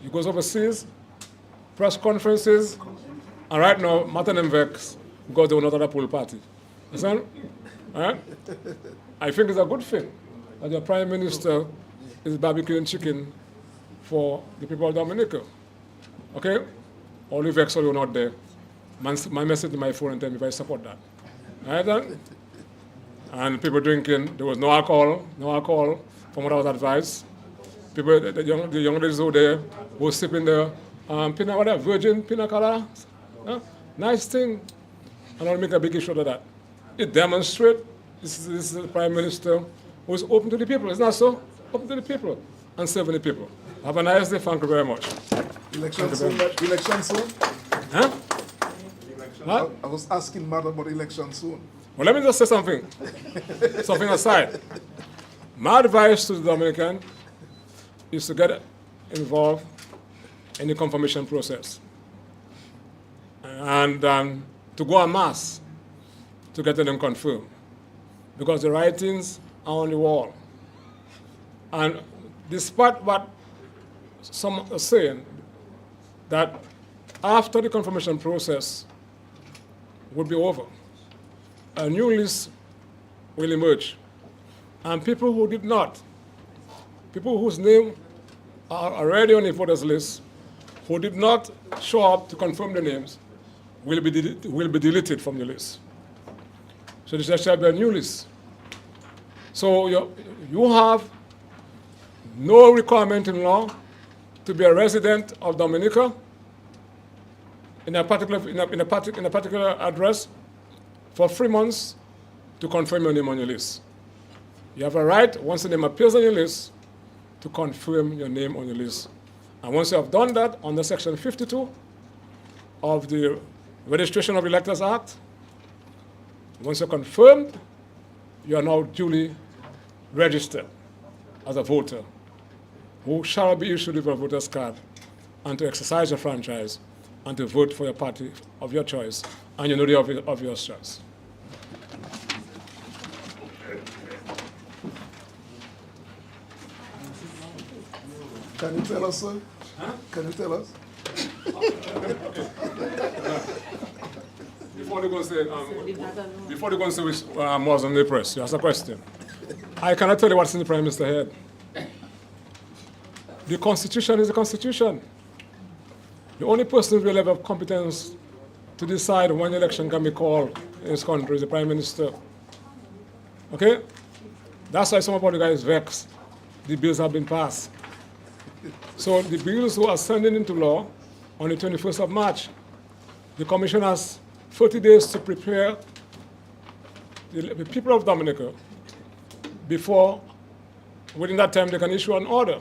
he goes overseas, press conferences, and right now, Martin and Vex goes to another pool party. Understand? Right? I think it's a good thing that the Prime Minister is barbecuing chicken for the people of Dominica. Okay? All the Vex are not there. My message to my phone and tell me if I support that. Right then? And people drinking, there was no alcohol from what I was advised. People, the young ladies over there were sipping the virgin pina colada. Nice thing. And I'll make a big issue of that. It demonstrates this is the Prime Minister who is open to the people. Isn't that so? Open to the people and serving the people. Have a nice day. Thank you very much. Election soon? Election soon? Huh? What? I was asking Matt about election soon. Well, let me just say something. Something aside. My advice to the Dominican is to get involved in the confirmation process and to go en masse to get them confirmed, because the writings are on the wall. And despite what some are saying, that after the confirmation process would be over, a new list will emerge. And people who did not, people whose name are already on the voters list, who did not show up to confirm the names, will be deleted from the list. So there shall be a new list. So you have no requirement in law to be a resident of Dominica in a particular address for 3 months to confirm your name on your list. You have a right, once the name appears on your list, to confirm your name on your list. And once you have done that, under Section 52 of the Registration of Electors Act, once you're confirmed, you are now duly registered as a voter who shall be issued with a voter's card and to exercise your franchise and to vote for your party of your choice and you know the of your choice. Can you tell us, sir? Huh? Can you tell us? Before they go and say which was on the press, you ask a question. I cannot tell you what's in the Prime Minister's head. The Constitution is the Constitution. The only person with a level of competence to decide when election can be called in this country is the Prime Minister. Okay? That's why some of you guys vexed. The bills have been passed. So the bills were ascending into law on the 21st of March. The Commission has 30 days to prepare the people of Dominica before, within that time, they can issue an order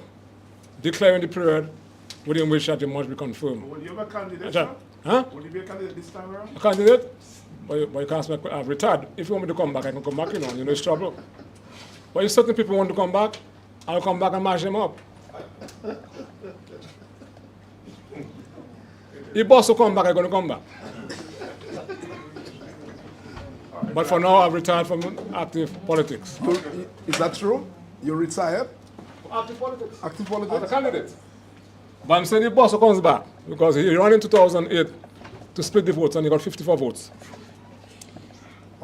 declaring the period within which that must be confirmed. Will you have a candidate, sir? Huh? Will you be a candidate this time around? A candidate? But you can't say I've retired. If you want me to come back, I can come back, you know it's trouble. But if certain people want to come back, I'll come back and mash them up. If boss will come back, I'm going to come back. But for now, I've retired from active politics. Is that true? You retired? Active politics. Active As a politics? candidate. But I'm saying if boss comes back, because he ran in 2008 to split the votes and he got 54 votes.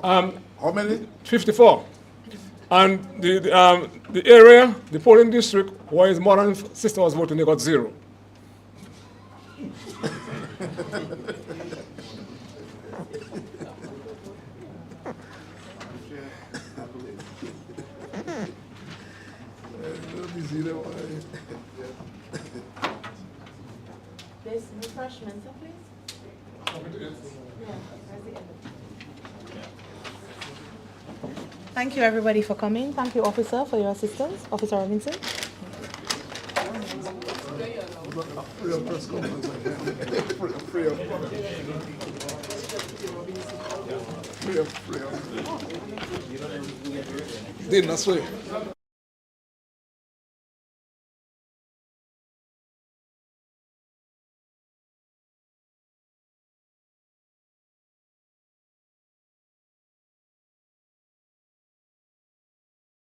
How many? 54. And the area, the polling district, where his mother and sister was voting, they got 0. There's refreshments, please. Thank you, everybody, for coming. Thank you, officer, for your assistance. Officer Robinson. Didn't I swear?